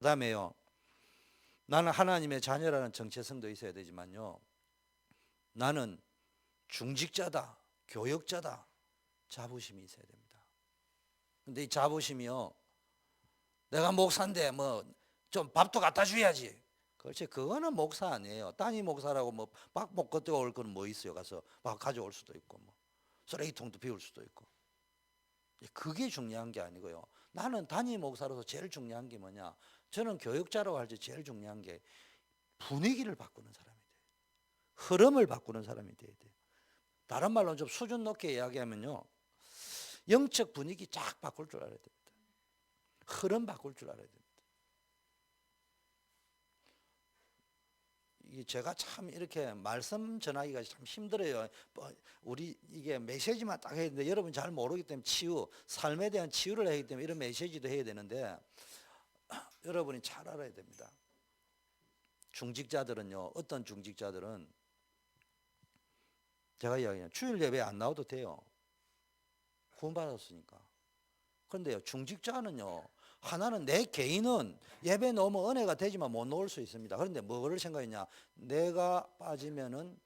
다음에요. 나는 하나님의 자녀라는 정체성도 있어야 되지만요. 나는 중직자다, 교역자다, 자부심이 있어야 됩니다. 근데 이 자부심이요, 내가 목사인데 뭐 좀 밥도 갖다 줘야지. 그렇지, 그거는 목사 아니에요. 단임 목사라고 뭐 밥 먹고 올 거는 뭐 있어요. 가서 밥 가져올 수도 있고 뭐 쓰레기통도 비울 수도 있고. 그게 중요한 게 아니고요. 나는 단임 목사로서 제일 중요한 게 뭐냐, 저는 교육자라고 할 때 제일 중요한 게 분위기를 바꾸는 사람이 돼요. 흐름을 바꾸는 사람이 돼야 돼요. 다른 말로 좀 수준 높게 이야기하면요, 영적 분위기 쫙 바꿀 줄 알아야 됩니다. 흐름 바꿀 줄 알아야 됩니다. 제가 참 이렇게 말씀 전하기가 참 힘들어요. 우리 이게 메시지만 딱 해야 되는데 여러분 잘 모르기 때문에 삶에 대한 치유를 하기 때문에 이런 메시지도 해야 되는데 여러분이 잘 알아야 됩니다. 중직자들은요, 어떤 중직자들은 제가 이야기해요. 주일 예배 안 나와도 돼요. 구원받았으니까. 그런데요, 중직자는요, 하나는 내 개인은 예배 넣으면 은혜가 되지만 못 넣을 수 있습니다. 그런데 뭐를 생각했냐, 내가 빠지면은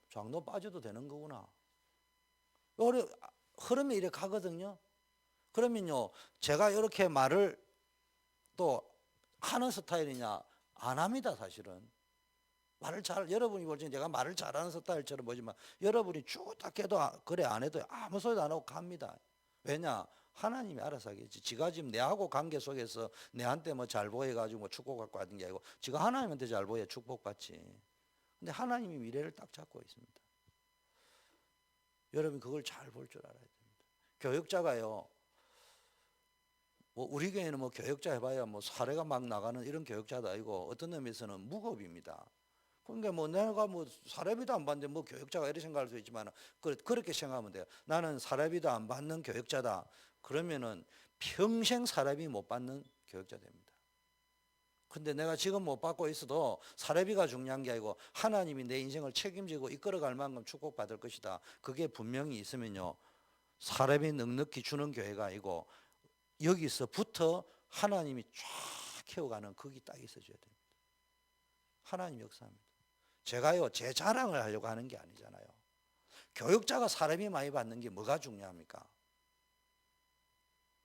장로 빠져도 되는 거구나. 흐름이 이래 가거든요. 그러면요, 제가 이렇게 말을 또 하는 스타일이냐, 안 합니다. 사실은 말을 여러분이 볼 때 제가 말을 잘하는 스타일처럼 보지만 여러분이 쭉 딱 해도 그래 안 해도 아무 소리도 안 하고 갑니다. 왜냐, 하나님이 알아서 하겠지. 지가 지금 내하고 관계 속에서 내한테 뭐 잘 보여가지고 뭐 축복받고 하는 게 아니고 지가 하나님한테 잘 보여 축복받지. 근데 하나님이 미래를 딱 잡고 있습니다. 여러분 그걸 잘 볼 줄 알아야 됩니다. 교육자가요, 뭐 우리 교회는 뭐 교육자 해봐야 뭐 사례가 막 나가는 이런 교육자도 아니고 어떤 의미에서는 무급입니다. 그러니까 뭐 내가 뭐 사례비도 안 받는데 뭐 교육자가 이렇게 생각할 수 있지만 그렇게 생각하면 돼요. 나는 사례비도 안 받는 교육자다. 그러면은 평생 사례비 못 받는 교육자 됩니다. 근데 내가 지금 못 받고 있어도 사례비가 중요한 게 아니고 하나님이 내 인생을 책임지고 이끌어갈 만큼 축복받을 것이다. 그게 분명히 있으면요, 사례비 넉넉히 주는 교회가 아니고 여기서부터 하나님이 쫙 키워가는 거기 딱 있어줘야 됩니다. 하나님 역사입니다. 제가요, 제 자랑을 하려고 하는 게 아니잖아요. 교육자가 사례비 많이 받는 게 뭐가 중요합니까?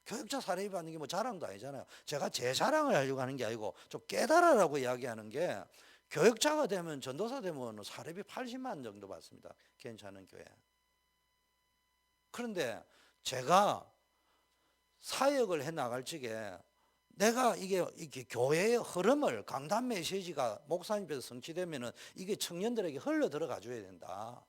교육자 사례비 받는 게 뭐 자랑도 아니잖아요. 제가 제 자랑을 하려고 하는 게 아니고 좀 깨달으라고 이야기하는 게, 교육자가 되면 전도사 되면 사례비 80만 정도 받습니다. 괜찮은 교회. 그런데 제가 사역을 해 나갈 적에 내가 이게 교회의 흐름을, 강단 메시지가 목사님께서 성취되면은 이게 청년들에게 흘러 들어가 줘야 된다.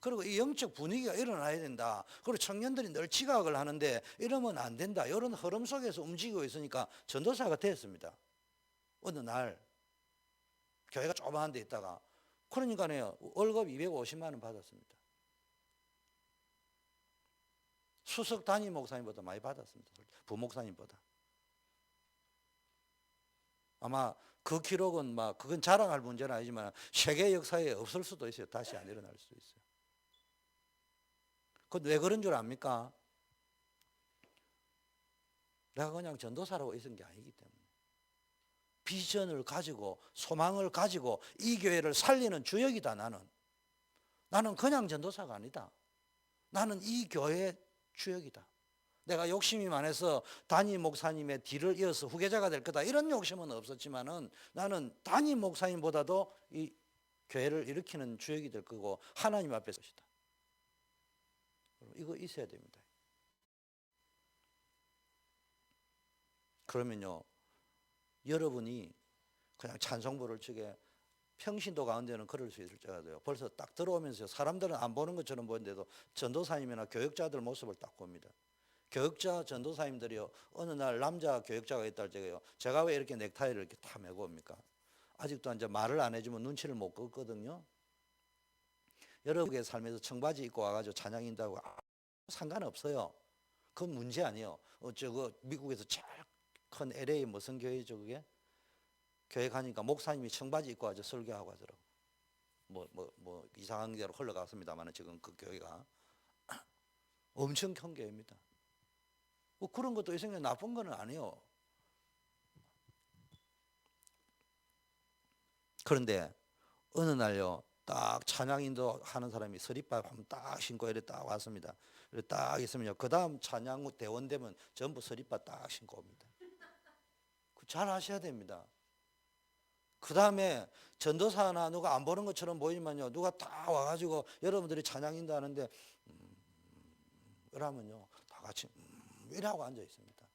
그리고 이 영적 분위기가 일어나야 된다. 그리고 청년들이 늘 지각을 하는데 이러면 안 된다. 이런 흐름 속에서 움직이고 있으니까 전도사가 됐습니다. 어느 날 교회가 조그만 데 있다가, 그러니까요, 월급 250만 원 받았습니다. 수석 단임 목사님보다 많이 받았습니다. 부목사님보다. 아마 그 기록은 그건 자랑할 문제는 아니지만 세계 역사에 없을 수도 있어요. 다시 안 일어날 수도 있어요. 그건 왜 그런 줄 압니까? 내가 그냥 전도사라고 있은 게 아니기 때문에. 비전을 가지고 소망을 가지고 이 교회를 살리는 주역이다. 나는 그냥 전도사가 아니다. 나는 이 교회의 주역이다. 내가 욕심이 많아서 담임 목사님의 뒤를 이어서 후계자가 될 거다, 이런 욕심은 없었지만은 나는 담임 목사님보다도 이 교회를 일으키는 주역이 될 거고 하나님 앞에 서시다. 이거 있어야 됩니다. 그러면요, 여러분이 그냥 찬송 부를 적에 평신도 가운데는 그럴 수 있을지라도요, 벌써 딱 들어오면서 사람들은 안 보는 것처럼 보이는데도 전도사님이나 교육자들 모습을 딱 봅니다. 교육자 전도사님들이요, 어느 날 남자 교육자가 있다 할 적에요, 제가 왜 이렇게 넥타이를 이렇게 다 메고 옵니까? 아직도 이제 말을 안 해주면 눈치를 못 끄거든요. 여러분의 삶에서 청바지 입고 와가지고 찬양인다고 상관없어요. 그건 문제 아니에요. 저거 미국에서 제일 큰 LA 무슨 교회죠 그게? 교회 가니까 목사님이 청바지 입고 와서 설교하고 하더라고. 뭐 이상한 데로 흘러갔습니다만 지금 그 교회가 엄청 큰 교회입니다. 뭐 그런 것도 있으면 나쁜 건 아니에요. 그런데 어느 날요, 딱 찬양인도 하는 사람이 서리밥 딱 신고 이래 딱 왔습니다. 이래 딱 있으면요, 그 다음 찬양 대원 되면 전부 서리밥 딱 신고 옵니다. 잘 아셔야 됩니다. 그 다음에 전도사나 누가 안 보는 것처럼 보이지만요, 누가 다 와가지고 여러분들이 찬양인도 하는데 그러면요, 다 같이 이라고 앉아 있습니다.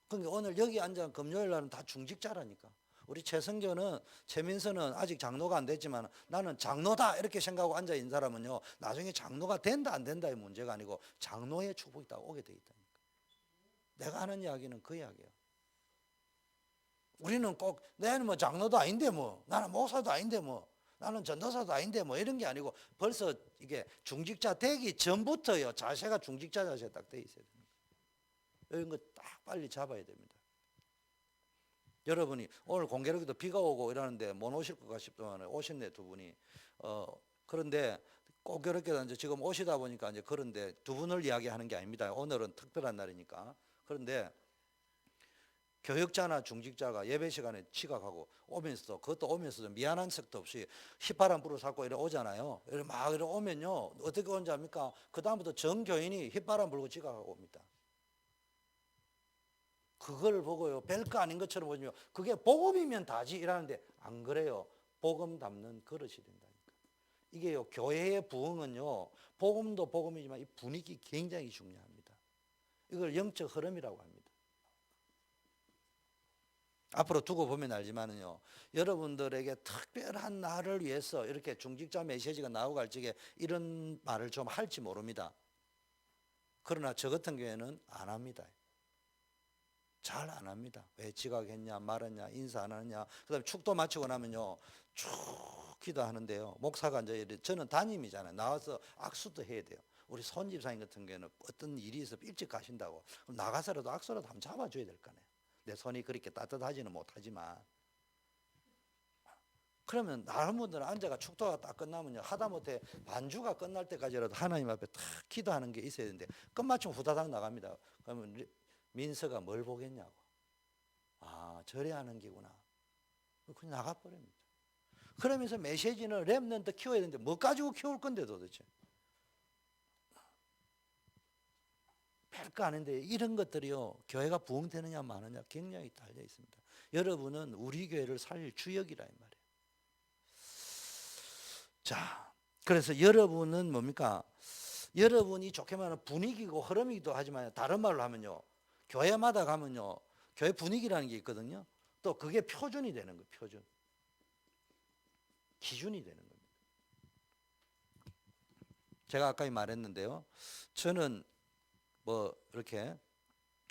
그러니까 오늘 여기 앉아 금요일 날은 다 중직자라니까. 우리 최성교는, 최민서는 아직 장로가 안 됐지만 나는 장로다 이렇게 생각하고 앉아 있는 사람은요, 나중에 장로가 된다 안 된다의 문제가 아니고 장로의 축복이 딱 오게 돼 있다니까. 내가 하는 이야기는 그 이야기예요. 우리는 꼭 내는 뭐 장로도 아닌데 뭐, 나는 목사도 아닌데 뭐, 나는 전도사도 아닌데 뭐 이런 게 아니고 벌써 이게 중직자 되기 전부터요, 자세가 중직자 자세 딱 돼 있어야 됩니다. 이런 거 딱 빨리 잡아야 됩니다. 여러분이 오늘 공교롭게도 비가 오고 이러는데 못 오실 것 싶지만 오셨네, 두 분이. 그런데 공교롭게도 이제 지금 오시다 보니까 이제 그런데 두 분을 이야기하는 게 아닙니다. 오늘은 특별한 날이니까. 그런데 교역자나 중직자가 예배 시간에 지각하고 오면서, 그것도 오면서 미안한 척도 없이 휘파람 불어 잡고 이래 오잖아요. 이래 막 이래 오면요, 어떻게 오는지 압니까? 그 다음부터 전 교인이 휘파람 불고 지각하고 옵니다. 그걸 보고요, 별거 아닌 것처럼 보시면 그게 복음이면 다지 이라는데 안 그래요. 복음 담는 그릇이 된다니까. 이게요, 교회의 부흥은요, 복음도 복음이지만 이 분위기 굉장히 중요합니다. 이걸 영적 흐름이라고 합니다. 앞으로 두고 보면 알지만은요, 여러분들에게 특별한 날을 위해서 이렇게 중직자 메시지가 나오고 갈 적에 이런 말을 좀 할지 모릅니다. 그러나 저 같은 경우에는 안 합니다. 잘 안 합니다. 왜 지각했냐, 말았냐, 인사 안 하느냐. 그 다음에 축도 마치고 나면요, 쭉 기도하는데요, 목사가 이제 저는 담임이잖아요. 나와서 악수도 해야 돼요. 우리 손집사님 같은 경우에는 어떤 일이 있어 일찍 가신다고, 그럼 나가서라도 악수라도 한번 잡아줘야 될 거 아니에요. 내 손이 그렇게 따뜻하지는 못하지만. 그러면 다른 분들은 앉아가 축도가 딱 끝나면요, 하다못해 반주가 끝날 때까지라도 하나님 앞에 탁 기도하는 게 있어야 되는데 끝마치면 후다닥 나갑니다. 그러면 민서가 뭘 보겠냐고. 아, 저래 하는 게구나. 그냥 나가버립니다. 그러면서 메시지는 랩런트 키워야 되는데 뭐 가지고 키울 건데 도대체. 별거 아닌데 이런 것들이요, 교회가 부흥되느냐 마느냐 굉장히 달려 있습니다. 여러분은 우리 교회를 살릴 주역이라 이 말이에요. 자, 그래서 여러분은 뭡니까? 여러분이 좋게 말하면 분위기고 흐름이기도 하지만 다른 말로 하면요, 교회마다 가면요, 교회 분위기라는 게 있거든요. 또 그게 표준이 되는 거예요. 표준. 기준이 되는 겁니다. 제가 아까 말했는데요, 저는 뭐 이렇게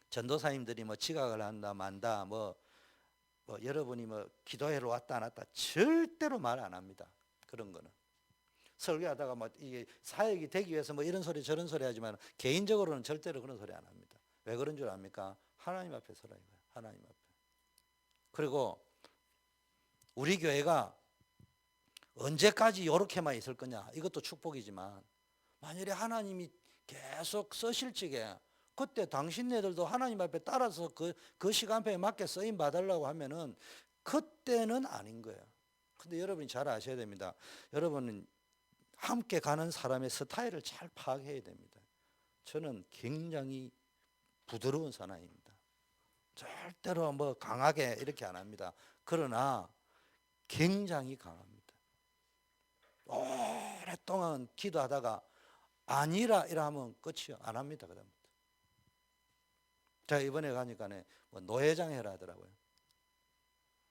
전도사님들이 뭐 지각을 한다 만다 뭐 여러분이 뭐 기도회로 왔다 안 왔다 절대로 말 안 합니다. 그런 거는 설교하다가 뭐 이게 사역이 되기 위해서 뭐 이런 소리 저런 소리 하지만 개인적으로는 절대로 그런 소리 안 합니다. 왜 그런 줄 압니까? 하나님 앞에 서라 이거예요. 하나님 앞에. 그리고 우리 교회가 언제까지 이렇게만 있을 거냐, 이것도 축복이지만 만일에 하나님이 계속 쓰실 적에 그때 당신네들도 하나님 앞에 따라서 그 시간표에 맞게 쓰임 받으려고 하면은 그때는 아닌 거예요. 근데 여러분이 잘 아셔야 됩니다. 여러분은 함께 가는 사람의 스타일을 잘 파악해야 됩니다. 저는 굉장히 부드러운 사나이입니다. 절대로 뭐 강하게 이렇게 안 합니다. 그러나 굉장히 강합니다. 오랫동안 기도하다가 아니라 이러면 끝이요. 안 합니다. 그다음부터. 제가 이번에 가니까 뭐 노회장 해라 하더라고요.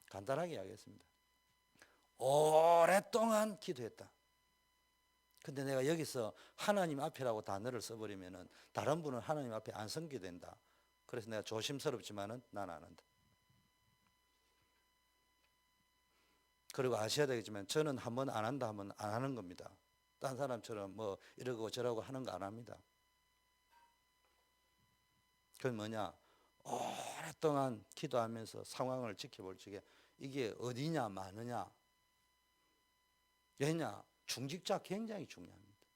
간단하게 이야기했습니다. 오랫동안 기도했다. 근데 내가 여기서 하나님 앞이라고 단어를 써버리면은 다른 분은 하나님 앞에 안 섬기게 된다. 그래서 내가 조심스럽지만은 난 안 한다. 그리고 아셔야 되겠지만 저는 한번 안 한다 하면 안 하는 겁니다. 딴 사람처럼 뭐 이러고 저러고 하는 거 안 합니다. 그건 뭐냐? 오랫동안 기도하면서 상황을 지켜볼 적에 이게 어디냐 마느냐. 왜냐? 중직자 굉장히 중요합니다.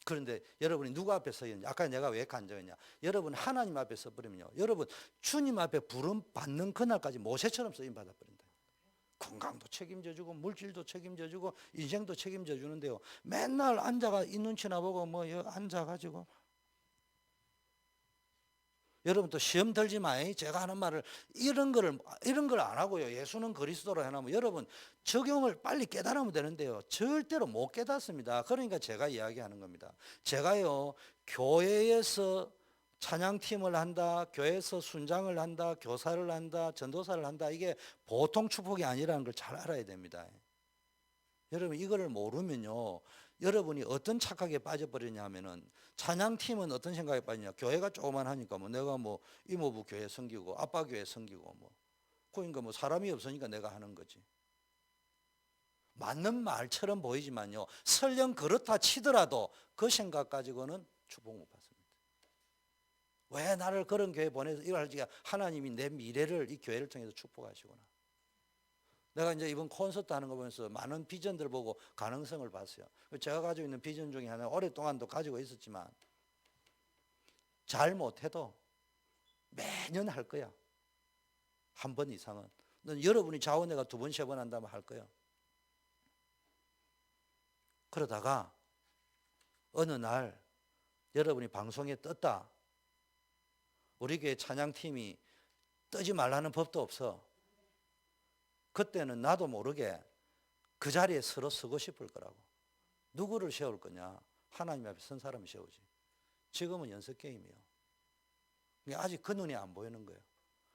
그런데 여러분이 누구 앞에 서 있느냐? 아까 내가 왜 간증했냐? 여러분 하나님 앞에 서 버리면요. 여러분 주님 앞에 부름 받는 그날까지 모세처럼 쓰임 받아 버린다. 건강도 책임져 주고 물질도 책임져 주고 인생도 책임져 주는데요. 맨날 앉아가 이 눈치나 보고 뭐 앉아 가지고 여러분 또 시험 들지 마요. 제가 하는 말을 이런 걸 안 하고요. 예수는 그리스도로 해놓으면 여러분 적용을 빨리 깨달으면 되는데요. 절대로 못 깨닫습니다. 그러니까 제가 이야기하는 겁니다. 제가요 교회에서 찬양팀을 한다, 교회에서 순장을 한다, 교사를 한다, 전도사를 한다. 이게 보통 축복이 아니라는 걸 잘 알아야 됩니다. 여러분 이거를 모르면요. 여러분이 어떤 착각에 빠져버리냐 하면은 찬양팀은 어떤 생각에 빠지냐. 교회가 조그만 하니까 뭐 내가 뭐 이모부 교회 섬기고 아빠 교회 섬기고 뭐 그러니까 뭐 사람이 없으니까 내가 하는 거지. 맞는 말처럼 보이지만요. 설령 그렇다 치더라도 그 생각 가지고는 축복 못 받습니다. 왜 나를 그런 교회 보내서 이걸 할지 하나님이 내 미래를 이 교회를 통해서 축복하시구나. 내가 이제 이번 콘서트 하는 거 보면서 많은 비전들 보고 가능성을 봤어요. 제가 가지고 있는 비전 중에 하나 오랫동안도 가지고 있었지만 잘 못해도 매년 할 거야. 한 번 이상은. 여러분이 자원회가 2번, 3번 한다면 할 거야. 그러다가 어느 날 여러분이 방송에 떴다. 우리 교회 찬양팀이 뜨지 말라는 법도 없어. 그때는 나도 모르게 그 자리에 서로 서고 싶을 거라고. 누구를 세울 거냐? 하나님 앞에 선 사람을 세우지. 지금은 연습 게임이에요. 아직 그 눈이 안 보이는 거예요.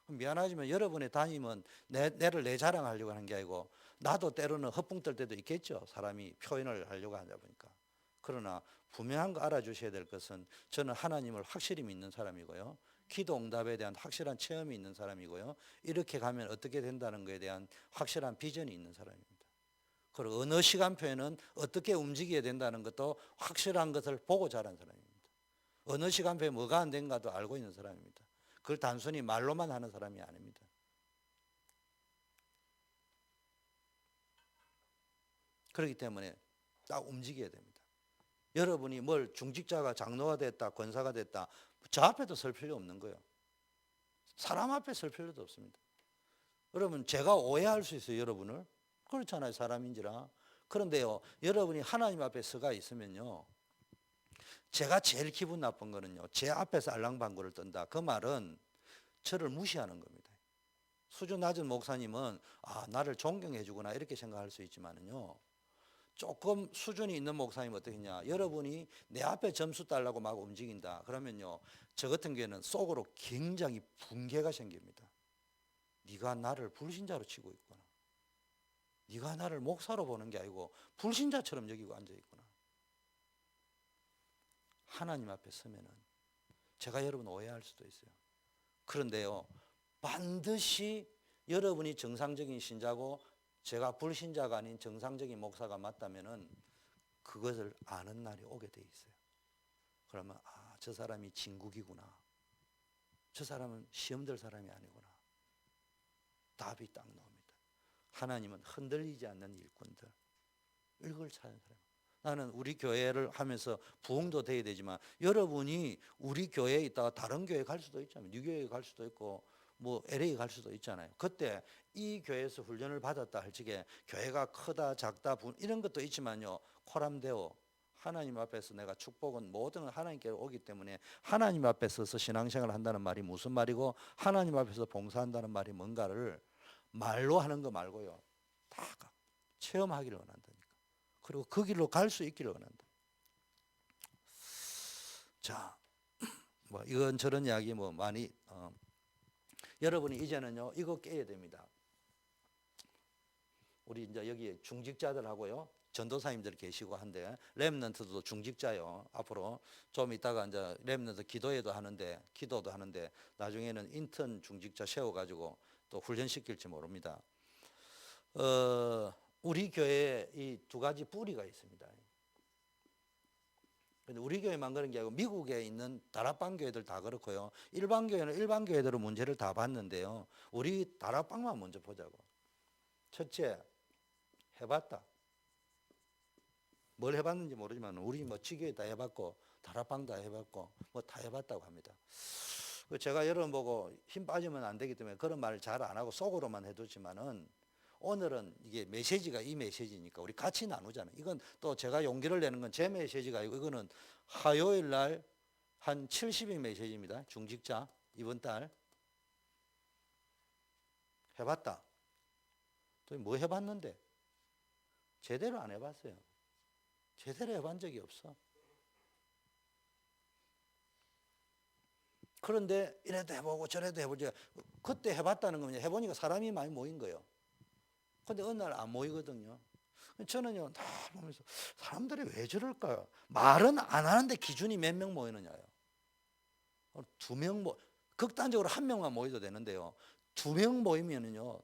미안하지만 여러분의 담임은 내를 내 자랑하려고 하는 게 아니고 나도 때로는 헛붕 뜰 때도 있겠죠. 사람이 표현을 하려고 하다 보니까. 그러나 분명한 거 알아주셔야 될 것은 저는 하나님을 확실히 믿는 사람이고요. 기도 응답에 대한 확실한 체험이 있는 사람이고요. 이렇게 가면 어떻게 된다는 것에 대한 확실한 비전이 있는 사람입니다. 그리고 어느 시간표에는 어떻게 움직여야 된다는 것도 확실한 것을 보고 자란 사람입니다. 어느 시간표에 뭐가 안 된가도 알고 있는 사람입니다. 그걸 단순히 말로만 하는 사람이 아닙니다. 그렇기 때문에 딱 움직여야 됩니다. 여러분이 뭘 중직자가 장로가 됐다, 권사가 됐다, 저 앞에도 설 필요 없는 거예요. 사람 앞에 설 필요도 없습니다. 여러분 제가 오해할 수 있어요. 여러분을. 그렇잖아요. 사람인지라. 그런데요. 여러분이 하나님 앞에 서가 있으면요. 제가 제일 기분 나쁜 거는요. 제 앞에서 알랑방구를 떤다. 그 말은 저를 무시하는 겁니다. 수준 낮은 목사님은 나를 존경해 주구나 이렇게 생각할 수 있지만은요. 조금 수준이 있는 목사님은 어떻겠냐. 여러분이 내 앞에 점수 달라고 막 움직인다. 그러면요. 저 같은 경우에는 속으로 굉장히 붕괴가 생깁니다. 네가 나를 불신자로 치고 있구나. 네가 나를 목사로 보는 게 아니고 불신자처럼 여기고 앉아있구나. 하나님 앞에 서면은 제가 여러분 오해할 수도 있어요. 그런데요. 반드시 여러분이 정상적인 신자고 제가 불신자가 아닌 정상적인 목사가 맞다면은 그것을 아는 날이 오게 돼 있어요. 그러면 저 사람이 진국이구나. 저 사람은 시험 될 사람이 아니구나. 답이 딱 나옵니다. 하나님은 흔들리지 않는 일꾼들. 이걸 찾는 사람. 나는 우리 교회를 하면서 부흥도 돼야 되지만 여러분이 우리 교회에 있다가 다른 교회 갈 수도 있잖아요. 뉴교회에 갈 수도 있고 뭐 LA 갈 수도 있잖아요. 그때 이 교회에서 훈련을 받았다 할 적에 교회가 크다 작다 이런 것도 있지만요. 코람데오 하나님 앞에서 내가 축복은 모든 하나님께로 오기 때문에 하나님 앞에 서서 신앙생활을 한다는 말이 무슨 말이고 하나님 앞에서 봉사한다는 말이 뭔가를 말로 하는 거 말고요. 다 체험하기를 원한다니까. 그리고 그 길로 갈 수 있기를 원한다. 자, 뭐 이런저런 이야기 뭐 많이 여러분이 이제는요 이거 깨야 됩니다. 우리 이제 여기 중직자들하고요 전도사님들 계시고 한데 렘넌트도 중직자요. 앞으로 좀 이따가 이제 렘넌트 기도도 하는데 나중에는 인턴 중직자 세워가지고 또 훈련시킬지 모릅니다. 우리 교회에 이 2가지 뿌리가 있습니다. 근데 우리 교회만 그런 게 아니고 미국에 있는 다락방 교회들 다 그렇고요. 일반 교회는 일반 교회대로 문제를 다 봤는데요. 우리 다락방만 먼저 보자고. 첫째, 해봤다. 뭘 해봤는지 모르지만 우리 뭐 지교회 다 해봤고 다락방 다 해봤고 뭐 다 해봤다고 합니다. 제가 여러분 보고 힘 빠지면 안 되기 때문에 그런 말을 잘 안 하고 속으로만 해두지만은 오늘은 이게 메시지가 이 메시지니까 우리 같이 나누잖아요. 이건 또 제가 용기를 내는 건 제 메시지가 아니고 이거는 화요일 날 한 70인 메시지입니다. 중직자 이번 달 해봤다. 또 뭐 해봤는데 제대로 안 해봤어요. 제대로 해본 적이 없어. 그런데 이래도 해보고 저래도 해보지. 그때 해봤다는 거면 해보니까 사람이 많이 모인 거예요. 근데 어느 날 안 모이거든요. 저는요, 다 보면서 사람들이 왜 저럴까요? 말은 안 하는데 기준이 몇 명 모이느냐요. 2명 극단적으로 1명만 모여도 되는데요. 2명 모이면은요,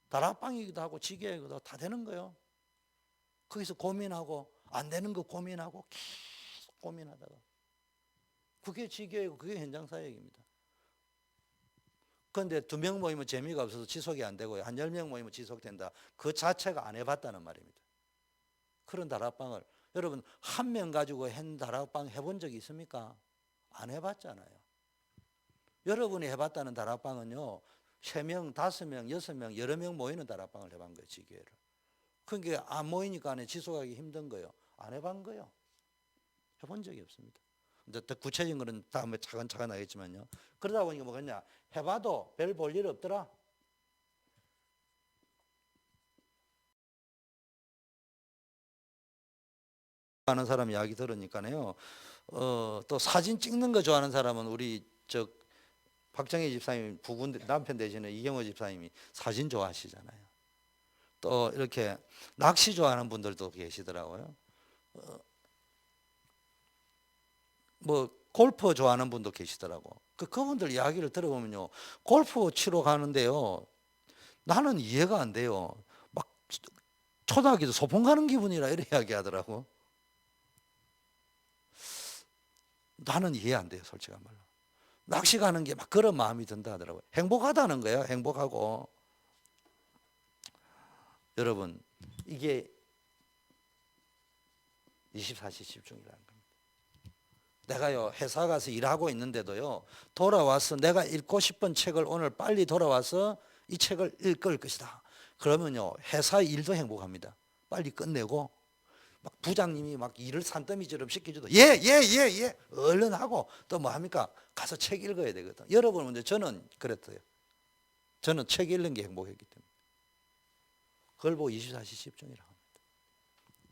다락방이기도 하고 지게이기도 하고 다 되는 거예요. 거기서 고민하고 안 되는 거 고민하고 계속 고민하다가 그게 지게이고 그게 현장 사역입니다. 그런데 2명 모이면 재미가 없어서 지속이 안 되고요. 한 10명 모이면 지속된다. 그 자체가 안 해봤다는 말입니다. 그런 다락방을 여러분 1명 가지고 한 다락방 해본 적이 있습니까? 안 해봤잖아요. 여러분이 해봤다는 다락방은요 3명, 5명, 6명 여러 명 모이는 다락방을 해본 거예요. 지교회를. 그러니까 안 모이니까 지속하기 힘든 거예요. 안 해본 거예요. 해본 적이 없습니다. 이제 더 구체적인 거는 다음에 차근차근 하겠지만요. 그러다 보니까 뭐겠냐, 해봐도 별 볼 일 없더라. 하는 사람 이야기 들으니까요. 또 사진 찍는 거 좋아하는 사람은 우리 박정희 집사님 부군 남편 되시는 이경호 집사님이 사진 좋아하시잖아요. 또 이렇게 낚시 좋아하는 분들도 계시더라고요. 뭐 골프 좋아하는 분도 계시더라고. 그분들 이야기를 들어보면요, 골프 치러 가는데요, 나는 이해가 안 돼요. 막 초등학교도 소풍 가는 기분이라 이렇게 이야기하더라고. 나는 이해 안 돼요, 솔직한 말로. 낚시 가는 게 막 그런 마음이 든다 하더라고요. 행복하다는 거예요, 행복하고. 여러분, 이게 24시 집중이라는 겁니다. 내가요, 회사 가서 일하고 있는데도요, 돌아와서 내가 읽고 싶은 책을 오늘 빨리 돌아와서 이 책을 읽을 것이다. 그러면요, 회사 일도 행복합니다. 빨리 끝내고, 막 부장님이 막 일을 산더미처럼 시켜줘도 예, 얼른 하고 또 뭐 합니까? 가서 책 읽어야 되거든. 여러분, 근데 저는 그랬어요. 저는 책 읽는 게 행복했기 때문에. 그걸 보고 24시 집중이라고 합니다.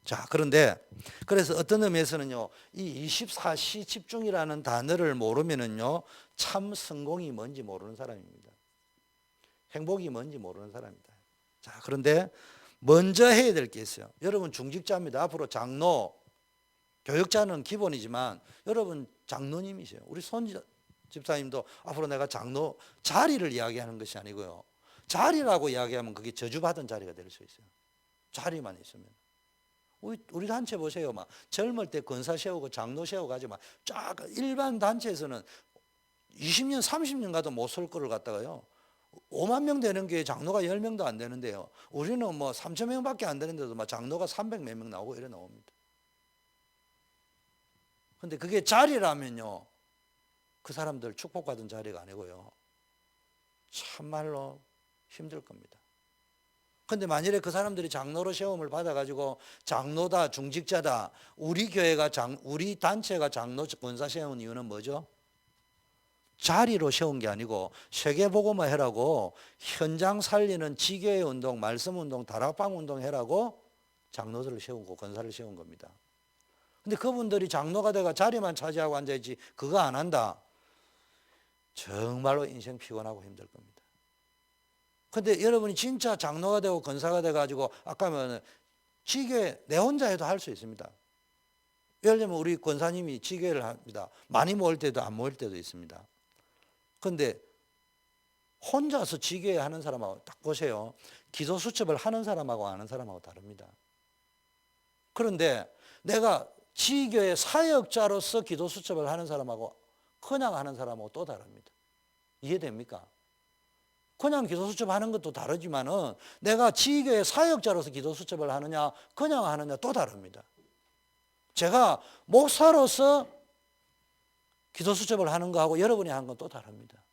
자, 그런데 그래서 어떤 의미에서는요, 이 24시 집중이라는 단어를 모르면은요, 참 성공이 뭔지 모르는 사람입니다. 행복이 뭔지 모르는 사람입니다. 자, 그런데 먼저 해야 될 게 있어요. 여러분 중직자입니다. 앞으로 장로, 교육자는 기본이지만 여러분 장로님이세요. 우리 손 집사님도 앞으로 내가 장로 자리를 이야기하는 것이 아니고요. 자리라고 이야기하면 그게 저주받은 자리가 될 수 있어요. 자리만 있으면. 우리 단체 보세요. 막 젊을 때 권사 세우고 장로 세워가지고 막 쫙 일반 단체에서는 20년, 30년 가도 못 설 거를 갖다가요. 5만 명 되는 게 장로가 10명도 안 되는데요. 우리는 뭐 3천 명밖에 안 되는데도 막 장로가 300 몇 명 나오고 이래 나옵니다. 근데 그게 자리라면요, 그 사람들 축복받은 자리가 아니고요, 참말로 힘들 겁니다. 근데 만일에 그 사람들이 장로로 시험을 받아가지고 장로다, 중직자다, 우리 교회가 우리 단체가 장로 권사 세운 이유는 뭐죠? 자리로 세운 게 아니고 세계복음화 해라고, 현장 살리는 지교회 운동, 말씀 운동, 다락방 운동 해라고 장로들을 세우고 권사를 세운 겁니다. 근데 그분들이 장로가 돼가 자리만 차지하고 앉아있지 그거 안 한다, 정말로 인생 피곤하고 힘들 겁니다. 근데 여러분이 진짜 장로가 되고 권사가 돼가지고 아까 말한 지교회 내 혼자 해도 할 수 있습니다. 예를 들면 우리 권사님이 지교회를 합니다. 많이 모일 때도 안 모일 때도 있습니다. 그런데 혼자서 지교회 하는 사람하고 딱 보세요. 기도 수첩을 하는 사람하고 안 하는 사람하고 다릅니다. 그런데 내가 지교회 사역자로서 기도 수첩을 하는 사람하고 그냥 하는 사람하고 또 다릅니다. 이해됩니까? 그냥 기도 수첩 하는 것도 다르지만은 내가 지교회 사역자로서 기도 수첩을 하느냐 그냥 하느냐 또 다릅니다. 제가 목사로서 기도 수첩을 하는 거하고 여러분이 하는 건 또 다릅니다.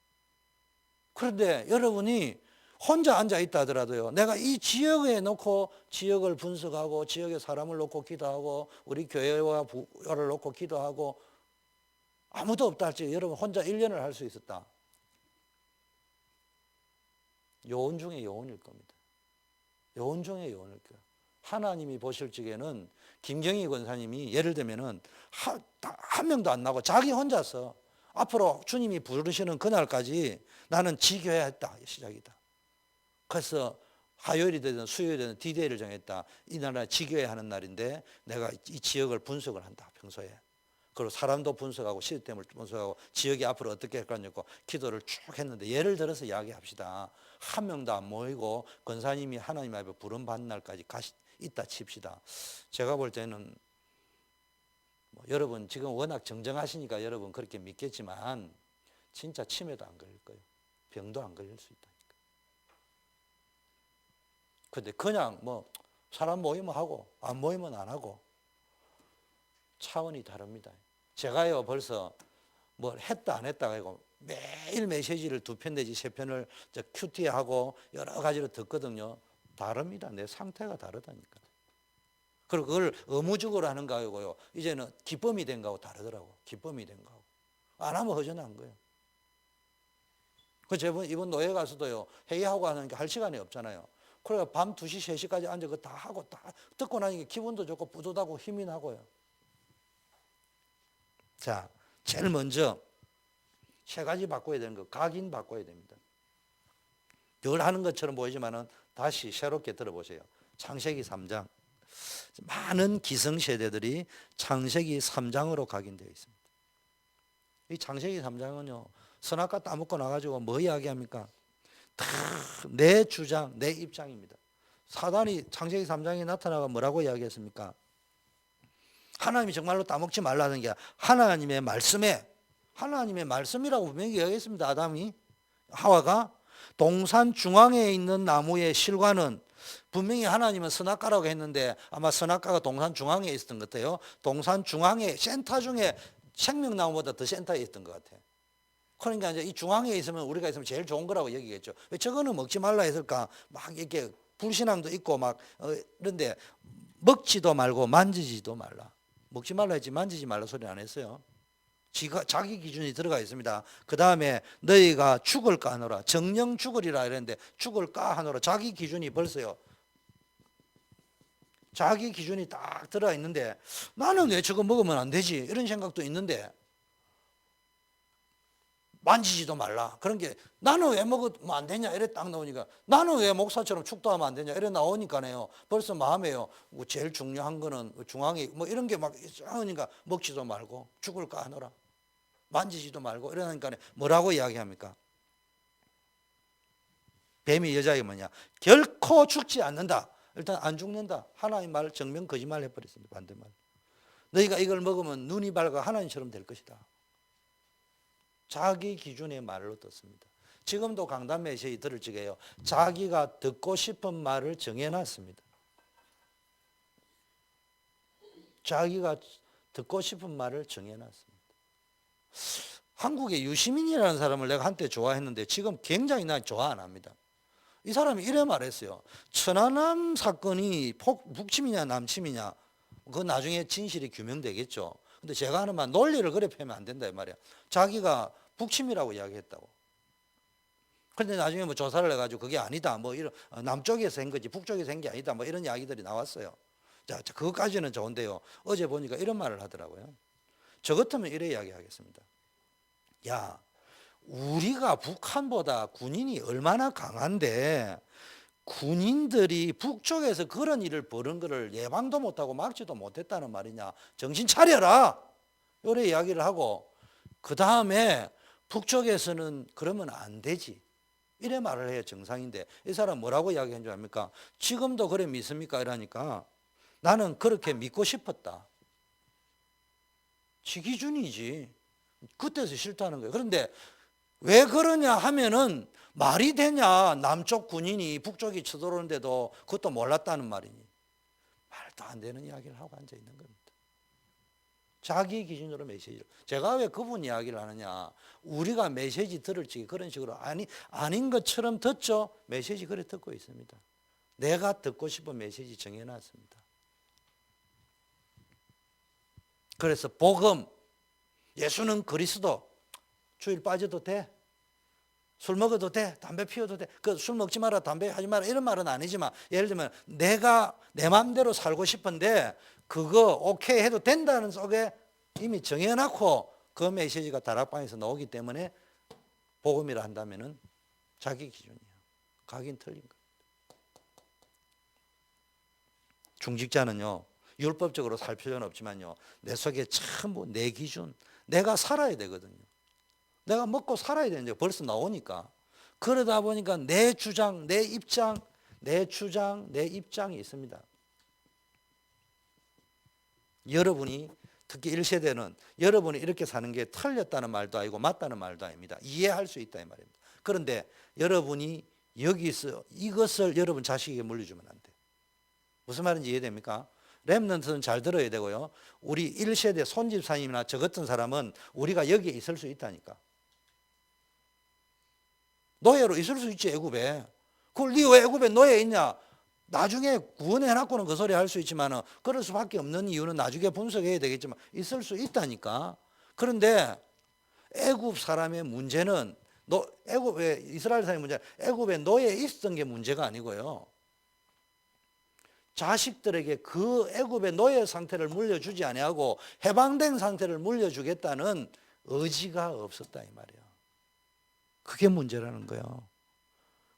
그런데 여러분이 혼자 앉아 있다 하더라도요, 내가 이 지역에 놓고 지역을 분석하고 지역의 사람을 놓고 기도하고 우리 교회와 부를 놓고 기도하고 아무도 없다 할지 여러분 혼자 1년을 할 수 있었다. 요원 중에 요원일 겁니다. 요원 중에 요원일 거예요. 하나님이 보실 적에는 김경희 권사님이 예를 들면은 한 명도 안 나고 자기 혼자서 앞으로 주님이 부르시는 그날까지 나는 지교해야 했다. 시작이다. 그래서 화요일이 되든 수요일이 되든 D-Day를 정했다. 이 나라 지교해야 하는 날인데 내가 이 지역을 분석을 한다. 평소에. 그리고 사람도 분석하고 시스템을 분석하고 지역이 앞으로 어떻게 할 거냐고 기도를 쭉 했는데, 예를 들어서 이야기합시다. 한 명도 안 모이고 권사님이 하나님 앞에 부름 받는 날까지 있다 칩시다. 제가 볼 때는 여러분 지금 워낙 정정하시니까 여러분 그렇게 믿겠지만 진짜 치매도 안 걸릴 거예요. 병도 안 걸릴 수 있다니까. 근데 그냥 사람 모이면 하고 안 모이면 안 하고 차원이 다릅니다. 제가요 벌써 뭘 했다 안 했다 하고 매일 메시지를 2편 내지 3편을 큐티하고 여러 가지로 듣거든요. 다릅니다. 내 상태가 다르다니까. 그리고 그걸 의무적으로 하는 거하고요, 이제는 기쁨이 된 거하고 다르더라고. 기쁨이 된 거하고. 안 하면 허전한 거예요. 그래서 이번 노예 가서도요, 회의하고 하는 게 할 시간이 없잖아요. 그래서 밤 2시, 3시까지 앉아 그거 다 하고 다 듣고 나니까 기분도 좋고 뿌듯하고 힘이 나고요. 자, 제일 먼저 3가지 바꿔야 되는 거, 각인 바꿔야 됩니다. 늘 하는 것처럼 보이지만은 다시 새롭게 들어보세요. 창세기 3장. 많은 기성세대들이 창세기 3장으로 각인되어 있습니다. 이 창세기 3장은요, 선악과 따먹고 나가지고 뭐 이야기합니까? 다 내 주장, 내 입장입니다. 사단이 창세기 3장에 나타나가 뭐라고 이야기했습니까? 하나님이 정말로 따먹지 말라는 게 하나님의 말씀이라고 분명히 이야기했습니다. 아담이, 하와가 동산 중앙에 있는 나무의 실과는 분명히 하나님은 선악과라고 했는데 아마 선악과가 동산 중앙에 있었던 것 같아요. 동산 중앙에 센터 중에 생명나무보다 더 센터에 있었던 것 같아요. 그러니까 이제 이 중앙에 있으면 우리가 있으면 제일 좋은 거라고 얘기겠죠. 왜 저거는 먹지 말라 했을까? 막 이렇게 불신앙도 있고 막 그런데 먹지도 말고 만지지도 말라. 먹지 말라 했지 만지지 말라 소리 안 했어요. 자기 기준이 들어가 있습니다. 그 다음에 너희가 죽을까 하노라. 정령 죽으리라 이랬는데 죽을까 하노라. 자기 기준이 벌써요. 자기 기준이 딱 들어가 있는데 나는 왜 저거 먹으면 안 되지? 이런 생각도 있는데 만지지도 말라. 그런 게 나는 왜 먹으면 안 되냐? 이래 딱 나오니까 나는 왜 목사처럼 축도하면 안 되냐? 이래 나오니까요. 벌써 마음에요. 제일 중요한 거는 중앙에 이런 게 막 하니까 먹지도 말고 죽을까 하노라. 만지지도 말고 이러니까 뭐라고 이야기합니까? 뱀이 여자에게 뭐냐? 결코 죽지 않는다. 일단 안 죽는다. 하나님 말 정면 거짓말 해버렸습니다. 반대말. 너희가 이걸 먹으면 눈이 밝아 하나님처럼 될 것이다. 자기 기준의 말로 듣습니다. 지금도 강단 메시지 들을 적에요, 자기가 듣고 싶은 말을 정해놨습니다. 자기가 듣고 싶은 말을 정해놨습니다. 한국의 유시민이라는 사람을 내가 한때 좋아했는데 지금 굉장히 난 좋아 안 합니다. 이 사람이 이래 말했어요. 천안함 사건이 북침이냐 남침이냐 그 나중에 진실이 규명되겠죠. 근데 제가 하는 말 논리를 그래 펴면 안 된다 이 말이야. 자기가 북침이라고 이야기했다고. 그런데 나중에 조사를 해가지고 그게 아니다. 이런 남쪽에서 한 거지 북쪽에서 한 게 아니다. 이런 이야기들이 나왔어요. 자, 그것까지는 좋은데요. 어제 보니까 이런 말을 하더라고요. 저 같으면 이래 이야기하겠습니다. 야, 우리가 북한보다 군인이 얼마나 강한데 군인들이 북쪽에서 그런 일을 벌인 거를 예방도 못하고 막지도 못했다는 말이냐. 정신 차려라. 이래 이야기를 하고 그 다음에 북쪽에서는 그러면 안 되지. 이래 말을 해야 정상인데 이 사람 뭐라고 이야기한 줄 압니까? 지금도 그래 믿습니까? 이러니까 나는 그렇게 믿고 싶었다. 지 기준이지. 그때서 싫다는 거예요. 그런데 왜 그러냐 하면은 말이 되냐. 남쪽 군인이 북쪽이 쳐들어오는데도 그것도 몰랐다는 말이니. 말도 안 되는 이야기를 하고 앉아 있는 겁니다. 자기 기준으로 메시지를. 제가 왜 그분 이야기를 하느냐. 우리가 메시지 들을 적에 그런 식으로 아닌 것처럼 듣죠. 메시지 그래 듣고 있습니다. 내가 듣고 싶은 메시지 정해놨습니다. 그래서 복음, 예수는 그리스도, 주일 빠져도 돼? 술 먹어도 돼? 담배 피워도 돼? 그 술 먹지 마라, 담배 하지 마라 이런 말은 아니지만 예를 들면 내가 내 마음대로 살고 싶은데 그거 오케이 해도 된다는 속에 이미 정해놓고 그 메시지가 다락방에서 나오기 때문에 복음이라 한다면은 자기 기준이야. 가긴 틀린 거야. 중직자는요, 율법적으로 살 필요는 없지만요, 내 속에 전부 내 기준, 내가 살아야 되거든요. 내가 먹고 살아야 되는데 벌써 나오니까. 그러다 보니까 내 주장, 내 입장, 내 주장, 내 입장이 있습니다. 여러분이 특히 1세대는 여러분이 이렇게 사는 게 틀렸다는 말도 아니고 맞다는 말도 아닙니다. 이해할 수 있다 이 말입니다. 그런데 여러분이 여기서 이것을 여러분 자식에게 물려주면 안 돼. 무슨 말인지 이해됩니까? 렘넌트는 잘 들어야 되고요. 우리 1세대 손집사님이나 저 같은 사람은 우리가 여기에 있을 수 있다니까. 노예로 있을 수 있지 애굽에. 그걸 네 왜 애굽에 노예에 있냐? 나중에 구원해놨고는 그 소리 할 수 있지만 그럴 수밖에 없는 이유는 나중에 분석해야 되겠지만 있을 수 있다니까. 그런데 애굽 사람의 문제는 애굽의 이스라엘 사람의 문제, 애굽에 노예에 있었던 게 문제가 아니고요. 자식들에게 그 애굽의 노예 상태를 물려주지 아니하고 해방된 상태를 물려주겠다는 의지가 없었다 이 말이에요. 그게 문제라는 거예요.